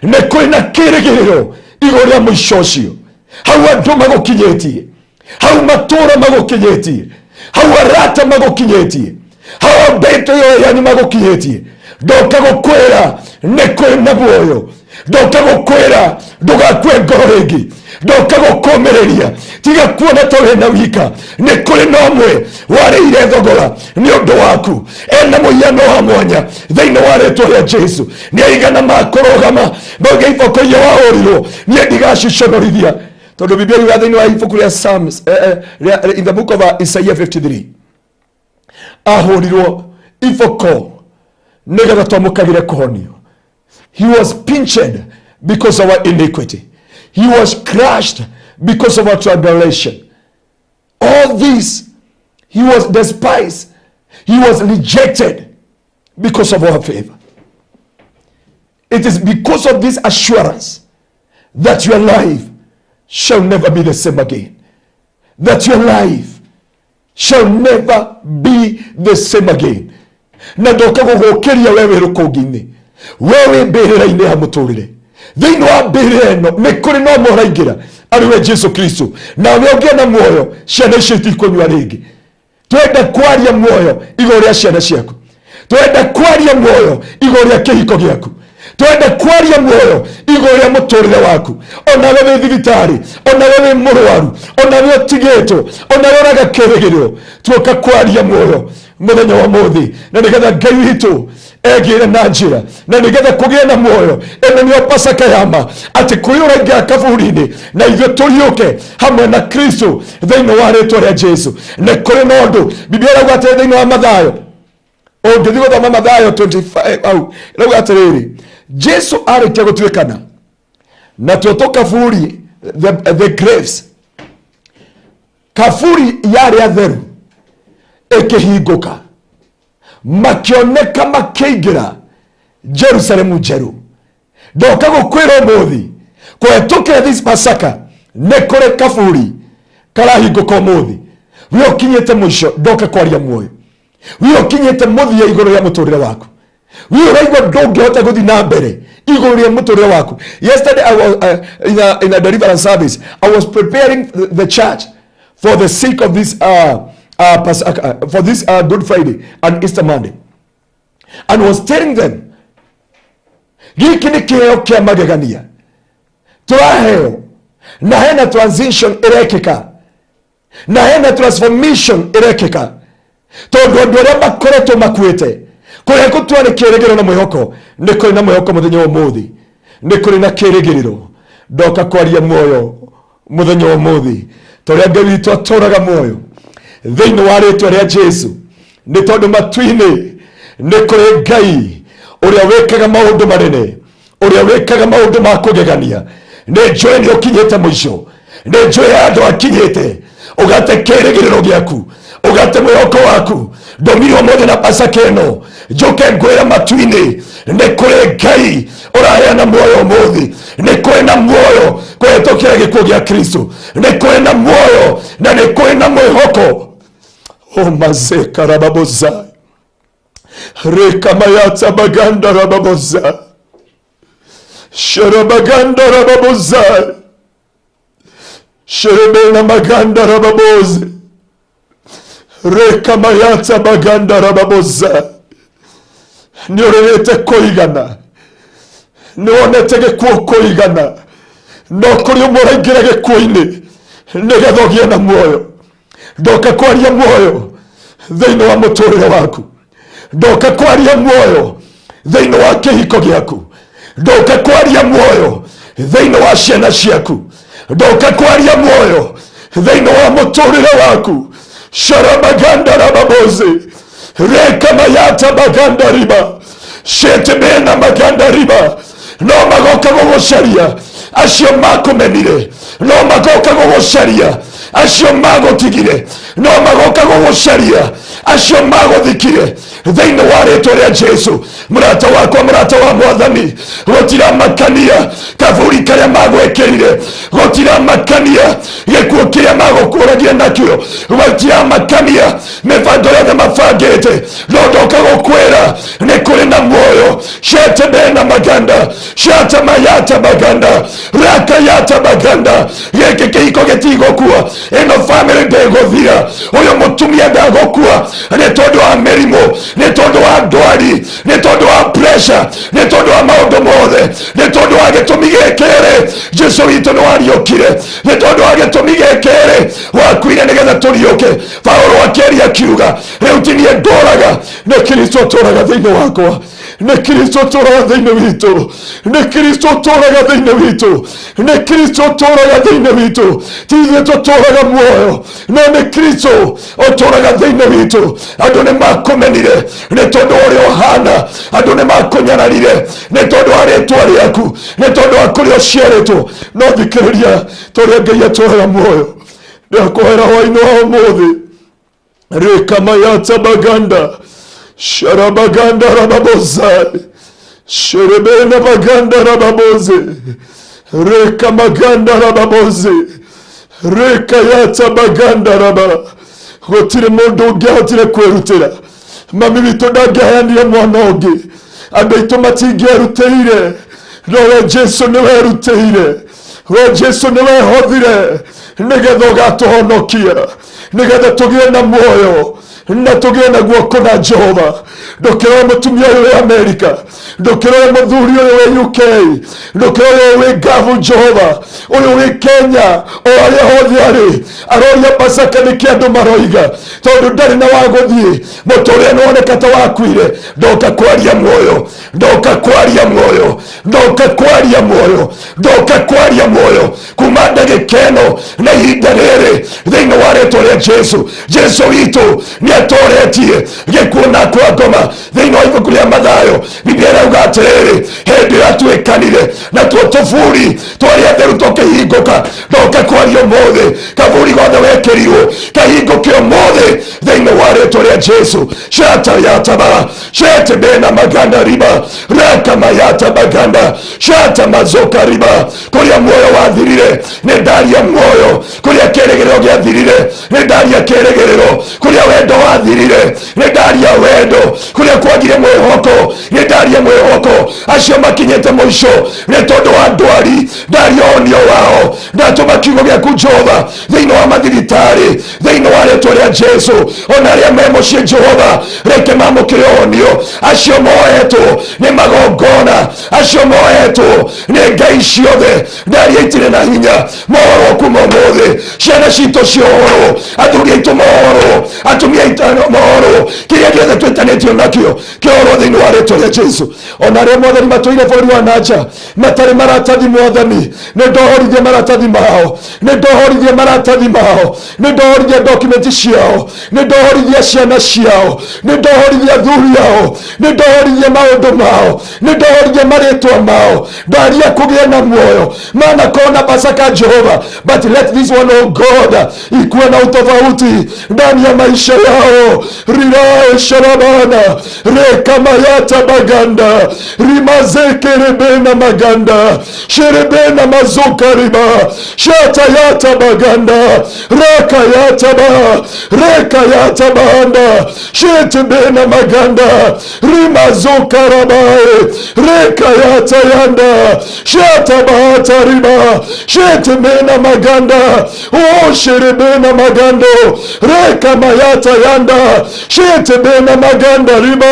nĩ kũrĩ na kĩĩrĩgĩrĩro igũrũ rĩa mũico ũcio. Hau andũ magũkinyĩtie, hau matũũra magũkinyĩtie, hau arata magũkinyĩtie, hau mbĩtĩ yoyani magũkinyĩtie. Ndoka gũkwĩra nĩ kũrĩ na muoyo. Ndoka gũkwĩra ndũgakue ngoro rĩngĩ. Ndoka gũkũmĩrĩria tiga kuona ta wĩ na wika. Nĩ kũrĩ na ũmwe warĩire thogora nĩ ũndũ waku, ena mũhiano wa mwanya thĩinĩ wa rĩĩtwa rĩa Jesu. Nĩ aigana makũrũgama moige iboko iria wahũrirwo niĩ ndigaciconorithia, tondũ Biblia yuga thĩinĩ wa ibuku rĩa Psalms in the book of Isaiah 53 ahũrirwo iboko nĩgetha twamũkagĩre kũhonio. He was pinched because of our iniquity. He was crushed because of our tribulation. All this, he was despised. He was rejected because of our favor. It is because of this assurance that your life shall never be the same again. That your life shall never be the same again. Na ndoka gũgũkĩria wewe rũkũngĩ-inĩ, wewe mbĩrĩra-inĩ ya mũtũrĩre. Thĩinĩ wa mbĩrĩra ĩno nĩ kũrĩ na ũmwe ũraingĩra arĩwe Jesu Kristo, nawe ũngĩe na muoyo ciana icio itikũnyua rĩngĩ. Twenda kwaria muoyo igũrũ rĩa ciana ciaku, twenda kwaria muoyo igũrũ rĩa kĩhiko gĩaku, twenda kwaria muoyo igũrũ rĩa mũtũrĩre waku. Onawe wĩ thibitarĩ, onawe wĩ mũrwaru, onawe ũtigĩtwo, onawe ũraga kĩĩrĩgĩrĩro, tuoka kwaria muoyo mũthenya wa mũthĩ, na nĩgetha Ngai witũ egĩre na njĩra, na nĩgetha kũgĩe na muoyo. Ĩno nĩyo Pasaka yama, atĩ kũrĩ ũraingĩra kaburi-inĩ na ithuĩ tũriũke hamwe na Kristo thĩinĩ wa rĩĩtwa rĩa Jesu. Nĩ kũrĩ na ũndũ Biblia ĩrauga atĩrĩ thĩinĩ wa Mathayo, ũngĩthiĩ gũthoma Mathayo 25 au ĩrauga atĩrĩrĩ, Jesu arĩkia gũtuĩkana na tuo tũkaburi, the graves, kaburi yarĩ atheru ĩkĩhingũka, makĩoneka makĩingĩra Jerusalemu njerũ. Ndoka gũkwĩra ũmũthĩ kũhetũkĩra this Pasaka nĩ kũrĩ kaburi karahingũka ũmũthĩ. We ũkinyĩte mũico, ndoka kwaria muoyo. We ũkinyĩte mũthia igũrũ rĩa mũtũrĩre waku. We ũraigua ndũngĩhota gũthiĩ na mbere igũrũ rĩa mũtũrĩre waku. Yesterday I was in a deliverance service. I was preparing the church for the sake of this Pasaka, for this Good Friday and Easter Monday, and was telling them gĩkĩ nĩ kĩheo kĩa magegania tũraheo, na hena transition ĩrekĩka, na hena transformation ĩrekĩka, tondũ andũ arĩa makoretwo makuĩte kũrĩa gũtwarĩ kĩĩrĩgĩrĩro na mwĩhoko, nĩ kũrĩ na mwĩhoko mũthenya wa ũmũthĩ, nĩ kũrĩ na kĩĩrĩgĩrĩro. Ndoka kwaria muoyo mũthenya wa ũmũthĩ, tũrĩa Ngai witũ atũraga muoyo thĩinĩ wa rĩĩtwa rĩa Jesu. Nĩ tondũ matu-inĩ nĩ kũrĩ Ngai ũrĩa wĩkaga maũndũ manene, ũrĩa wĩkaga maũndũ ma kũgegania. Nĩ njũĩ nĩ ũkinyĩte mũico, nĩ njũĩ andũ akinyĩte, ũgate kĩĩrĩgĩrĩro gĩaku, ũgate mwĩhoko waku. Ndomirwo mũthĩ na Pasaka ĩno njoke ngwĩra matu-inĩ nĩ kũrĩ Ngai ũraheana muoyo ũmũthĩ, nĩ kũrĩ na muoyo kũhetũkĩra gĩkuũ gĩa Kristo, nĩ kũrĩ na muoyo na nĩ kũrĩ na mwĩhoko. Mazeka rababoza reka mayata baganda rababoza Sharabaganda rababozai. Sherebena maganda rababoze. Reka mayata baganda rababoza. Niorete koigana. Nionete Gikuo koigana. Nokuri umuragira Gikuo-ini. Nigathogie na muoyo. Ndoka kwaria muoyo thiini wa muturire waku. Ndoka kwaria muoyo thiini wa kihiko giaku. Ndoka kwaria muoyo thiini wa ciana ciaku. Ndoka kwaria muoyo thiini wa muturire waku. Sharabaganda rababoze. Reka mayata baganda riba. Shetebena maganda riba. No magoka gogocaria acio makumenire. No magoka gogocaria acio magotigire. No magoka gogocaria acio magothikire. Thiini wa ritwa ria Jesu. Murata wakwa, murata wa Mwathani, gutira makania kaburi karia magwekirire. Gutira makania Gikuo kiria magukuragia nakio. Gutira makania mibango yothe mabangite. No ndoka gukwira ni kuri na muoyo. Shetebena maganda. Shata mayata baganda. Raka yata baganda. Giki kihiko gitigukua. Ino family ndeguthira. Uyu mutumia ndagukua ni tondu wa mirimu, ni tondu wa ndwari, ni tondu wa pressure, ni tondu wa maundu mothe, ni tondu wa gitumi gikiri. Jesu witu ni wariukire. Ni tondu wa gitumi gikiri wakuire nigetha turiuke. Paulo akiria kiuga riu ti nie nduraga, ni Kristo turaga thiini wakwa. Ni Kristo turaga thiini witu. Ni Kristo turaga thiini witu. Ni Kristo turaga thiini witu. Ti ithuĩ tuturaga muoyo, no ni Kristo uturaga thiini witu. Andu ni makumenire ni tondu uria uhana. Andu ni makunyararire ni tondu wa ritwa riaku, ni tondu wa kuria uciaritwo. No thikiriria turia Ngai aturaga muoyo. Ndakwera hwaini wa umuthi. Reka mayata baganda. Sharabaganda rababozai. Sherebena baganda rababoze. Reka maganda rababoze. Reka yata baganda raba. Gutire mundu ungiahotire kwirutira. Mami witu ndangiheanire mwana ungi. Andu aitu matingierutĩire. No we Jesu niwe erutĩire. We Jesu niwe hothire nigetha ugatuhonokia, nigetha tugie na muoyo na tugie na guoko na Jehova. Ndukirore mutumia uyu wi Amerika, ndukirore muthuri uyu wi UK, ndukirore uyu wi Gavu Jehova, uyu wi Kenya, oria hothe ari aroria Pasaka niki andu maroiga tondu ndari na waguthie muturire noneka ta wakuire. Ndoka kwaria muoyo, ndoka kwaria muoyo, ndoka kwaria muoyo, ndoka kwaria muoyo kuma ndagikeno na ihinda riri thiini wa ritwa ria Jesu. Jesu witu ni atoretie Gikuo na kwa ngoma thiini wa ibuku ria Mathayo. Biblia irauga atiriri hindi ira twikanire na tuo tuburi twaria theru tukihinguka. Ndoka kwaria umuthi kaburi gothe wekirirwo kahinguke umuthi thiini wa ritwa ria Jesu. Shata yataba shetebena maganda riba raka mayata baganda shata mazoka riba. Kuria muoyo wathirire ni ndaria muoyo, kuria kirigiriro giathirire ni ndaria kirigiriro, kuria wendo wathirire ni ndaria wendo, kuria kwagire mwihoko ni ndaria mwihoko. Acio makinyete muico ni tondu wa ndwari ndaria onio wao. Ndatuma kiugo giaku Jehova thiini wa mathibitari thiini wa ritwa ria Jesu. Ona aria me mucii Jehova reke mamukire onio. Acio moetwo ni magongona, acio moetwo ni ngai ciothe ndaria itire na hinya mohoro kuma umuthi. Ciana citu ciohorwo, athuri aitu mohorwo, atumia aitu mohorwo, kiria giothe twitanitio nakio kiohorwo thiini wa ritwa ria Jesu. Ona aria Mwathani matũire bũrũri wa nanja matari maratathi Mwathani ni ndohorithie maratathi mao, ni ndohorithie maratathi mao, ni ndohorithie dokumenti ciao, ni ndohorithie ciana ciao, ni ndohorithie athuri ao, ni ndohorithie maundu mao, ni ndohorithie maritwa mao. Ndaria kugie na muoyo mana kona Pasaka Jehova. But let this one, oh God, God, ikuwe na utofauti ndani ya maisha yao. Rirae sharabana reka mayata baganda rimazeke rebena maganda sherebena mazuka riba shata yata baganda raka yata ba reka yata banda shete bena maganda rimazuka rabae reka yata yanda shata bahata riba shete bena maganda o sherebena magando reka mayata yanda shete bena maganda riba.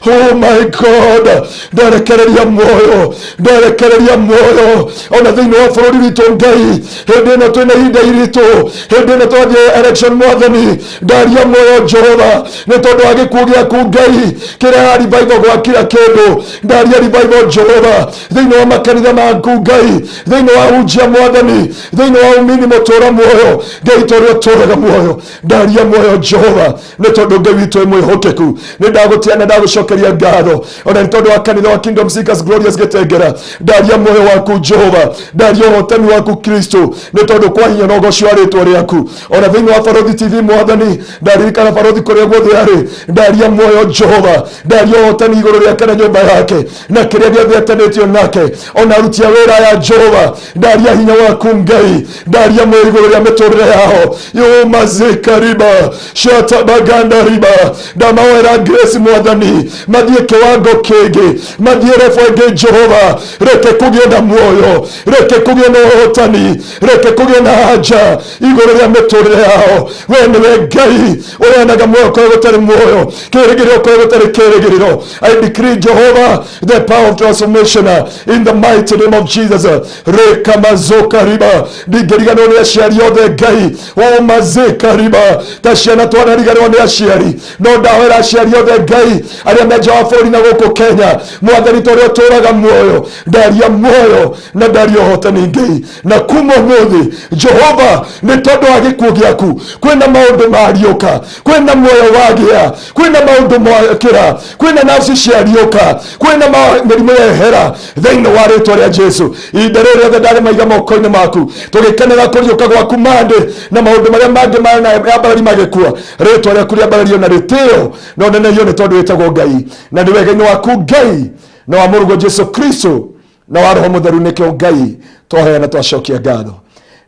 Oh my God, ndarekereria muoyo, ndarekereria muoyo ona thĩinĩ wa bũrũri witũ Ngai. Hĩndĩ ĩno twĩna ihinda iritũ, hĩndĩ ĩno twathiĩ election Mwathani, ndaria muoyo Jehova nĩ tondũ wa gĩkuũ gĩaku Ngai kĩreha revival gwa kila kĩndũ. Ndaria revival Jehova thĩinĩ wa makanitha maku Ngai, thĩinĩ wa hunjia Mwathani, thĩinĩ wa umini mũtũũra muoyo Ngai tũrĩa ũtũũraga muoyo. Ndaria muoyo Jehova nĩ tondũ Ngai witũ mwĩhokeku. Nĩ ndagũtia na ndagũcokeria ngatho ona nĩ tondũ wa kanitha wa Kingdom Seekers Glorious Gĩtengera. Ndaria muoyo waku Jehova, ndaria ũhotani waku Kristo nĩ tondũ kwa hinya na ũgooci wa rĩĩtwa rĩaku. Ona thĩinĩ wa Barothi TV Mwathani, ndaririkana Barothi kũrĩa guothe arĩ. Ndaria muoyo Jehova, ndaria ũhotani igũrũ rĩake na nyũmba yake na kĩrĩa gĩothe etanĩtio nake, ona aruti a wĩra ya Jehova. Ndaria hinya waku Ngai, ndaria muoyo igũrũ rĩa mĩtũrĩre yao. Yo mazika riba shata baganda riba ndamawera grace Mwathani mathiĩ kĩwango kĩngĩ, mathiĩ refu ĩngĩ Jehova. Reke kũgĩe na muoyo, reke kũgĩe na ũhotani, reke kũgĩe na haja igũrũ rĩa mĩtũrĩre yao. We nĩwe Ngai ũheanaga muoyo kũrĩa gũtarĩ muoyo, kĩĩrĩgĩrĩro kũrĩa gũtarĩ kĩĩrĩgĩrĩro. I decree Jehovah the power of transformation in the mighty name of Jesus. Reka mazoka riba ndigĩriganĩrwo nĩ aciari othe Ngai. O mazika riba ta ciana twanariganĩrwo nĩ aciari, no ndahera aciari othe Ngai arĩa me nja wa bũrũri na gũkũ Kenya. Mwathani tũrĩa ũtũũraga muoyo, ndaria muoyo na ndaria ũhotani Ngai. Na kuma ũmũthĩ Jehova nĩ tondũ wa gĩkuũ gĩaku kwĩna maũndũ mariũka, kwĩna muoyo wagĩa, kwĩna maũndũ mokĩra, kwĩna nafsi ciariũka, kwĩna mĩrimũ yehera thĩinĩ wa rĩĩtwa rĩa Jesu. Ihinda rĩrĩ rĩothe ndarĩ maiga moko-inĩ maku tũgĩkenera kũriũka gwaku mande na maũndũ marĩa mangĩ mambararia magĩkua. Rĩĩtwa rĩaku rĩambarario na rĩtĩo na ũnenehio nĩ tondũ wĩtagwo Ngai, na nĩ wega-inĩ waku Ngai na wa mũrũgwo Jesu Kristo na wa Roho Mũtheru nĩkĩo Ngai twaheana twacokia ngatho.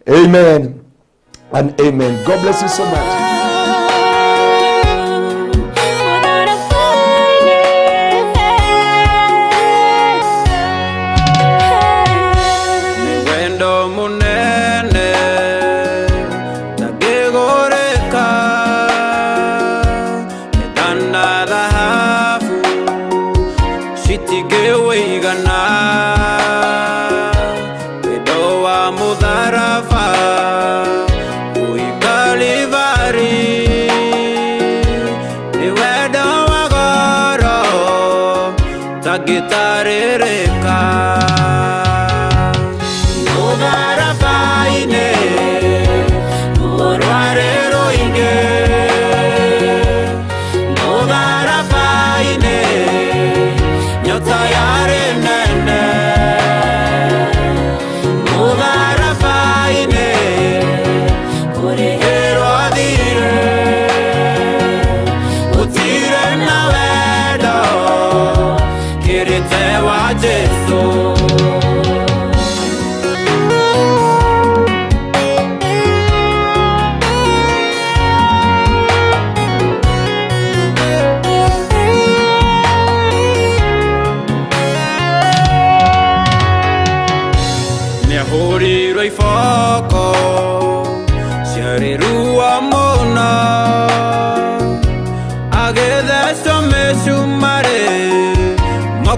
Amen and amen. God bless you so much.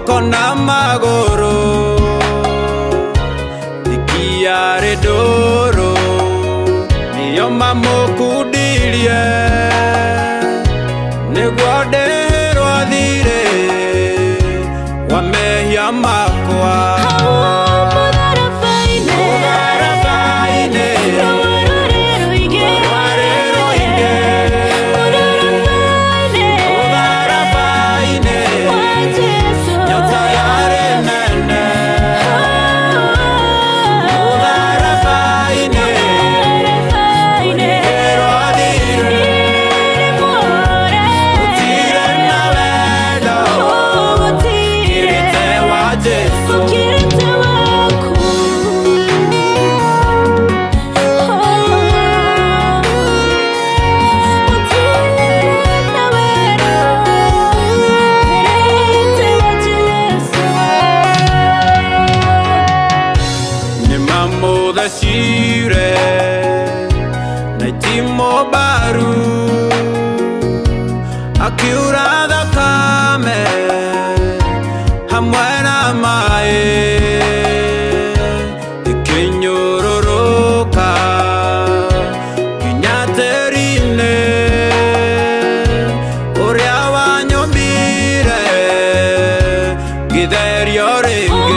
Kona magoro nikiare doro niyo mamukudirie negwade rwathire wamehia makwa naitimo baru akiura thakame hamwe na mae ikinyururuka kinyaterine uria wanyombire githerio ringi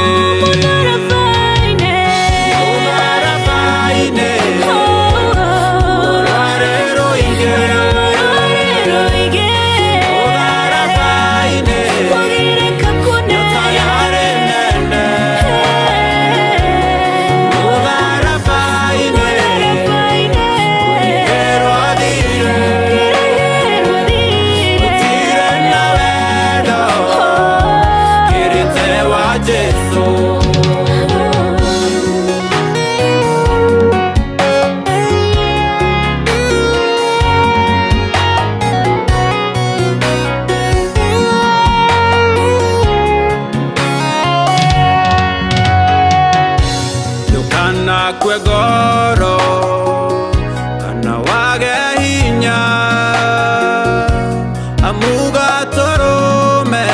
kwegoro kana wage hinya amuga torume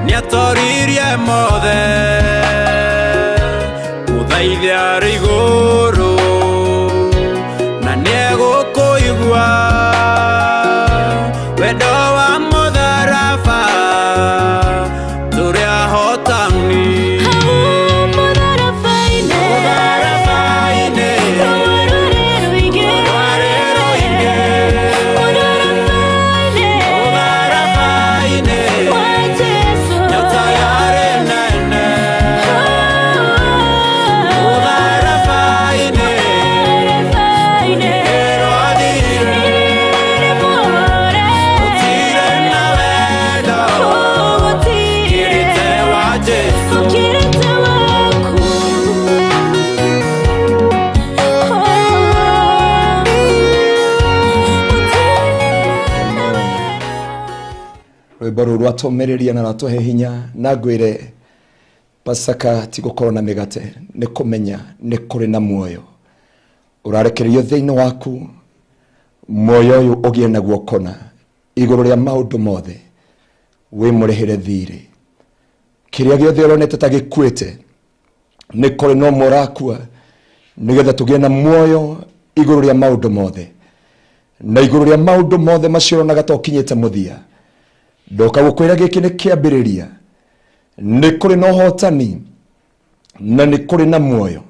niatoririe mothe muthaithe ari iguru na niegukuigua wendo wa mutharaba turia hotani rwimbo rwatomereria na ratohe hinya na ngwire Pasaka tigukoro na migate ni kumenya ni kuri na muoyo urarekererio thiini waku muoyo uyu ugie naguo kona iguru ria maundu mothe wi murehire thiri kiria giothe uronete ta gikuite ni kuri no murakua nigetha tugie na muoyo iguru ria maundu mothe na iguru ria maundu mothe macio na gatokinyete muthia ndoka gukwira giki ni kiambiriria ni kuri no hotani na ni kuri na muoyo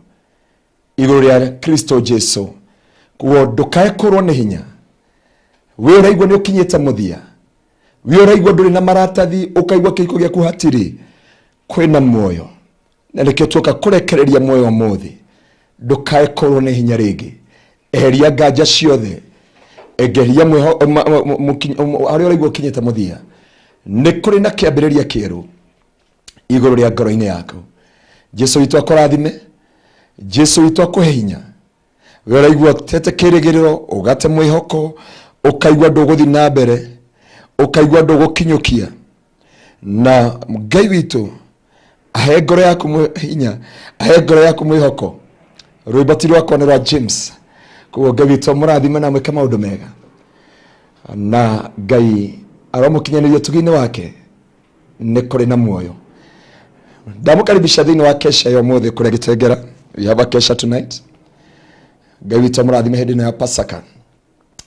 iguru ria Kristo Jesu kuo ndukae kurwo ni hinya we uraigwa ni ukinyete muthia we uraigwa nduri na maratathi ukaigwa kiko gia kuhatiri kwina muoyo na nikio tuka kurekereria muoyo muthi ndukae kurwo ni hinya ringi eheria nganja ciothe egeria mweho ari uraigwa ukinyete muthia ni kuri na kiambiriria kieru iguru ria ngoro-ini yaku Jesu witu akorathime Jesu witu akuhe hinya we uraigwa tete kirigiriro ugate mwihoko ukaigwa nduguthi na mbere ukaigwa ndugukinyukia na Ngai witu ahe ngoro yaku hinya ahe ngoro yaku mwihoko rwimbo rwakwa ni rwa James kuo Ngai witu murathime na mwike maundu mega na Ngai aromukinyaniria tugini wake ni kuri na muoyo ndamukaribisha thiini wa kesha yo mothe kuria Gitengera. We have a kesha tonight. Ngai witu murathime hindi ya Pasaka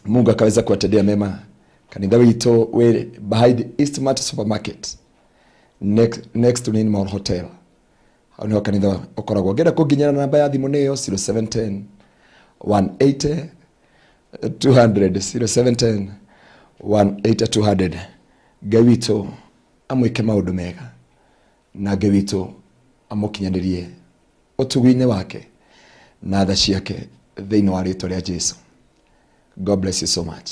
Mungu akaweza kuwatendea mema kanitha witu we behind Eastmart Supermarket next to Ninmore Hotel ani kanitha ukoragwo ngenda kunginyana namba ya thimu niyo 0710 180 200 0710 180 Ngai witu amwike maundu mega na Ngai witu amukinyanirie utugu-ini wake na tha ciake thiini wa ritwa ria Jesu. God bless you so much.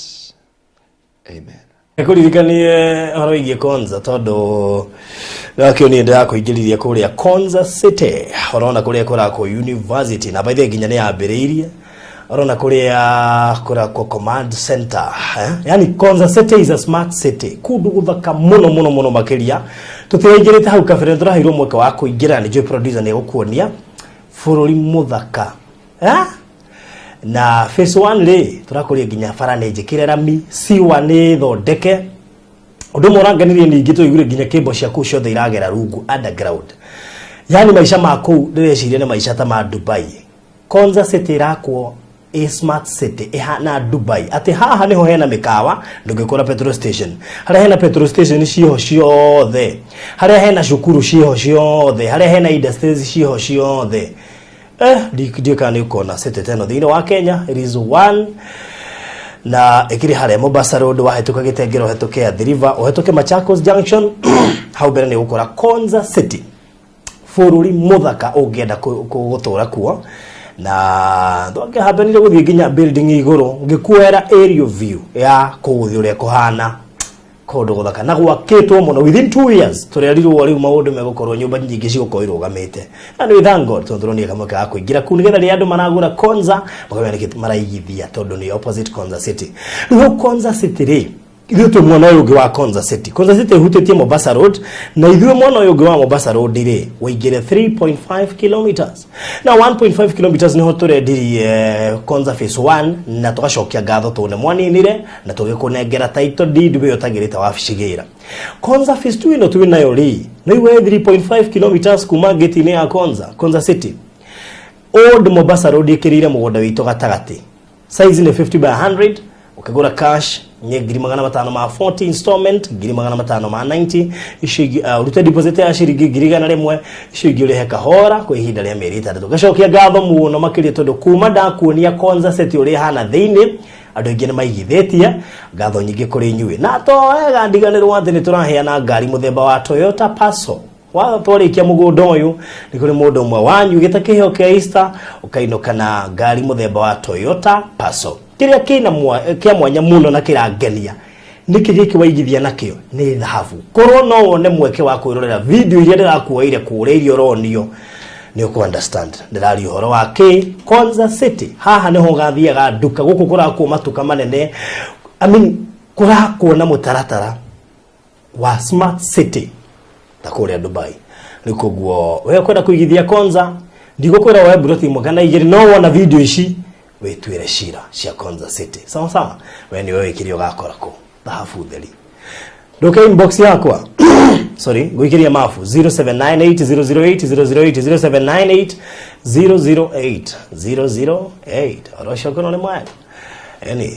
Amen. Ekuririkanie horo igie Konza tondu nakio ni nda kuingiriria kuria Konza City orona kuria kurako university na baithe nginya ni ambiriirie orona kuria kurako command center yani Konza City is a smart city kundu guthaka muno makiria tutiingirite hau kabere ndurahirwo mweke wa kuingira ni joy producer ni gukuonia fururi muthaka na phase 1 ri turakuria ginya farane njikire rami C1 thondeke undu moranganirie ningi tuigure ginya kebo cia ku ciothe iragera rungu underground. Yani maisha maku ndireciria ni maisha ta ma Dubai. Konza City rakwo a smart city na Dubai. Ati haha niho hena mikawa ndungikora petrol station. Haria hena petrol station ciho ciothe. Haria hena cukuru ciho ciothe. Haria hena industries ciho ciothe. Ndio kana ukona city teno thini wa Kenya. It is one na ikiri haria Mombasa Road wahetuka Gitengero hetuke Athi River ohetuke Machakos Junction hau mbere ni gukora Konza City fururi muthaka ungienda gutura kuo na ndoke habenire guthie ginya building iguru ngikuera aerial view ya kuthi uria kuhana kodo guthaka na gwakitwo muno within 2 years turerirwo riu maundu megukorwo nyumba nyingi cigukorwo irugamite na ni thank God tonduronie kamwe ka kuingira ku nigetha ri andu maragura Konza bakamenye maraigithia tondu ni opposite Konza City. Riu Konza City ri ithuĩ tũ mwena ũyũ ũngĩ wa Konza City. Konza City hutĩtie Mombasa Road na ithuĩ mwena ũyũ ũngĩ wa Mombasa Road rĩ waingĩre 3.5 kilometers. Na 1.5 kilometers niho tũrendirie Konza phase 1 na tũgacokia ngatho tũne mwaninire na tũgĩkũnengera title deed we ũtagĩrĩte wabici gĩra. Konza phase 2 ino twĩ nayo rĩ no iwe 3.5 kilometers kuma gate-inĩ ya Konza City. Old Mombasa Road ĩkĩrĩire mũgũnda witũ gatagatĩ. Size ni 50 by 100 ukagura cash nye ngiri 540 installment ngiri 590 ishigi urute deposit ya shiringi ngiri 100 ishigi uri heka hora kwa ihinda rĩa mĩeri 3 gacokia ngatho muno makiria tondu kuma ndakuonia Konza City uri hana thiini andu aingi ni maigithitie ngatho nyingi kuri nyue na to wega ndiganirwo ati ni turaheana ngari muthemba wa Toyota Passo wa twarikia mugunda uyu ni kuri mundu umwe wanyu gita kiheo kia Easter ukainoka na ngari muthemba wa Toyota Passo. Kiria kia mwanya muno na kirangenia niki giki waigithia nakio ni dhahabu. Korwo no wone mweke wa kwirorera video iria ndirakuoire kuria irio ronio ni uku understand ndirari horo wa Konza City. Haha niho gathiaga nduka guku kurakwo matuka manene kurakwo na mutaratara wa smart city ta kuria Dubai. Nikuguo we kwenda kuigithia Konza ndigukwira we broti mugana igiri no wona video ici wetwire shira cia Konza City sawa we ni wewe kirio gakora ko dhahabu theri ndoke inbox yakwa sorry gwikiria mafu 0798008008 0798008008 orosho kono ni mwana yani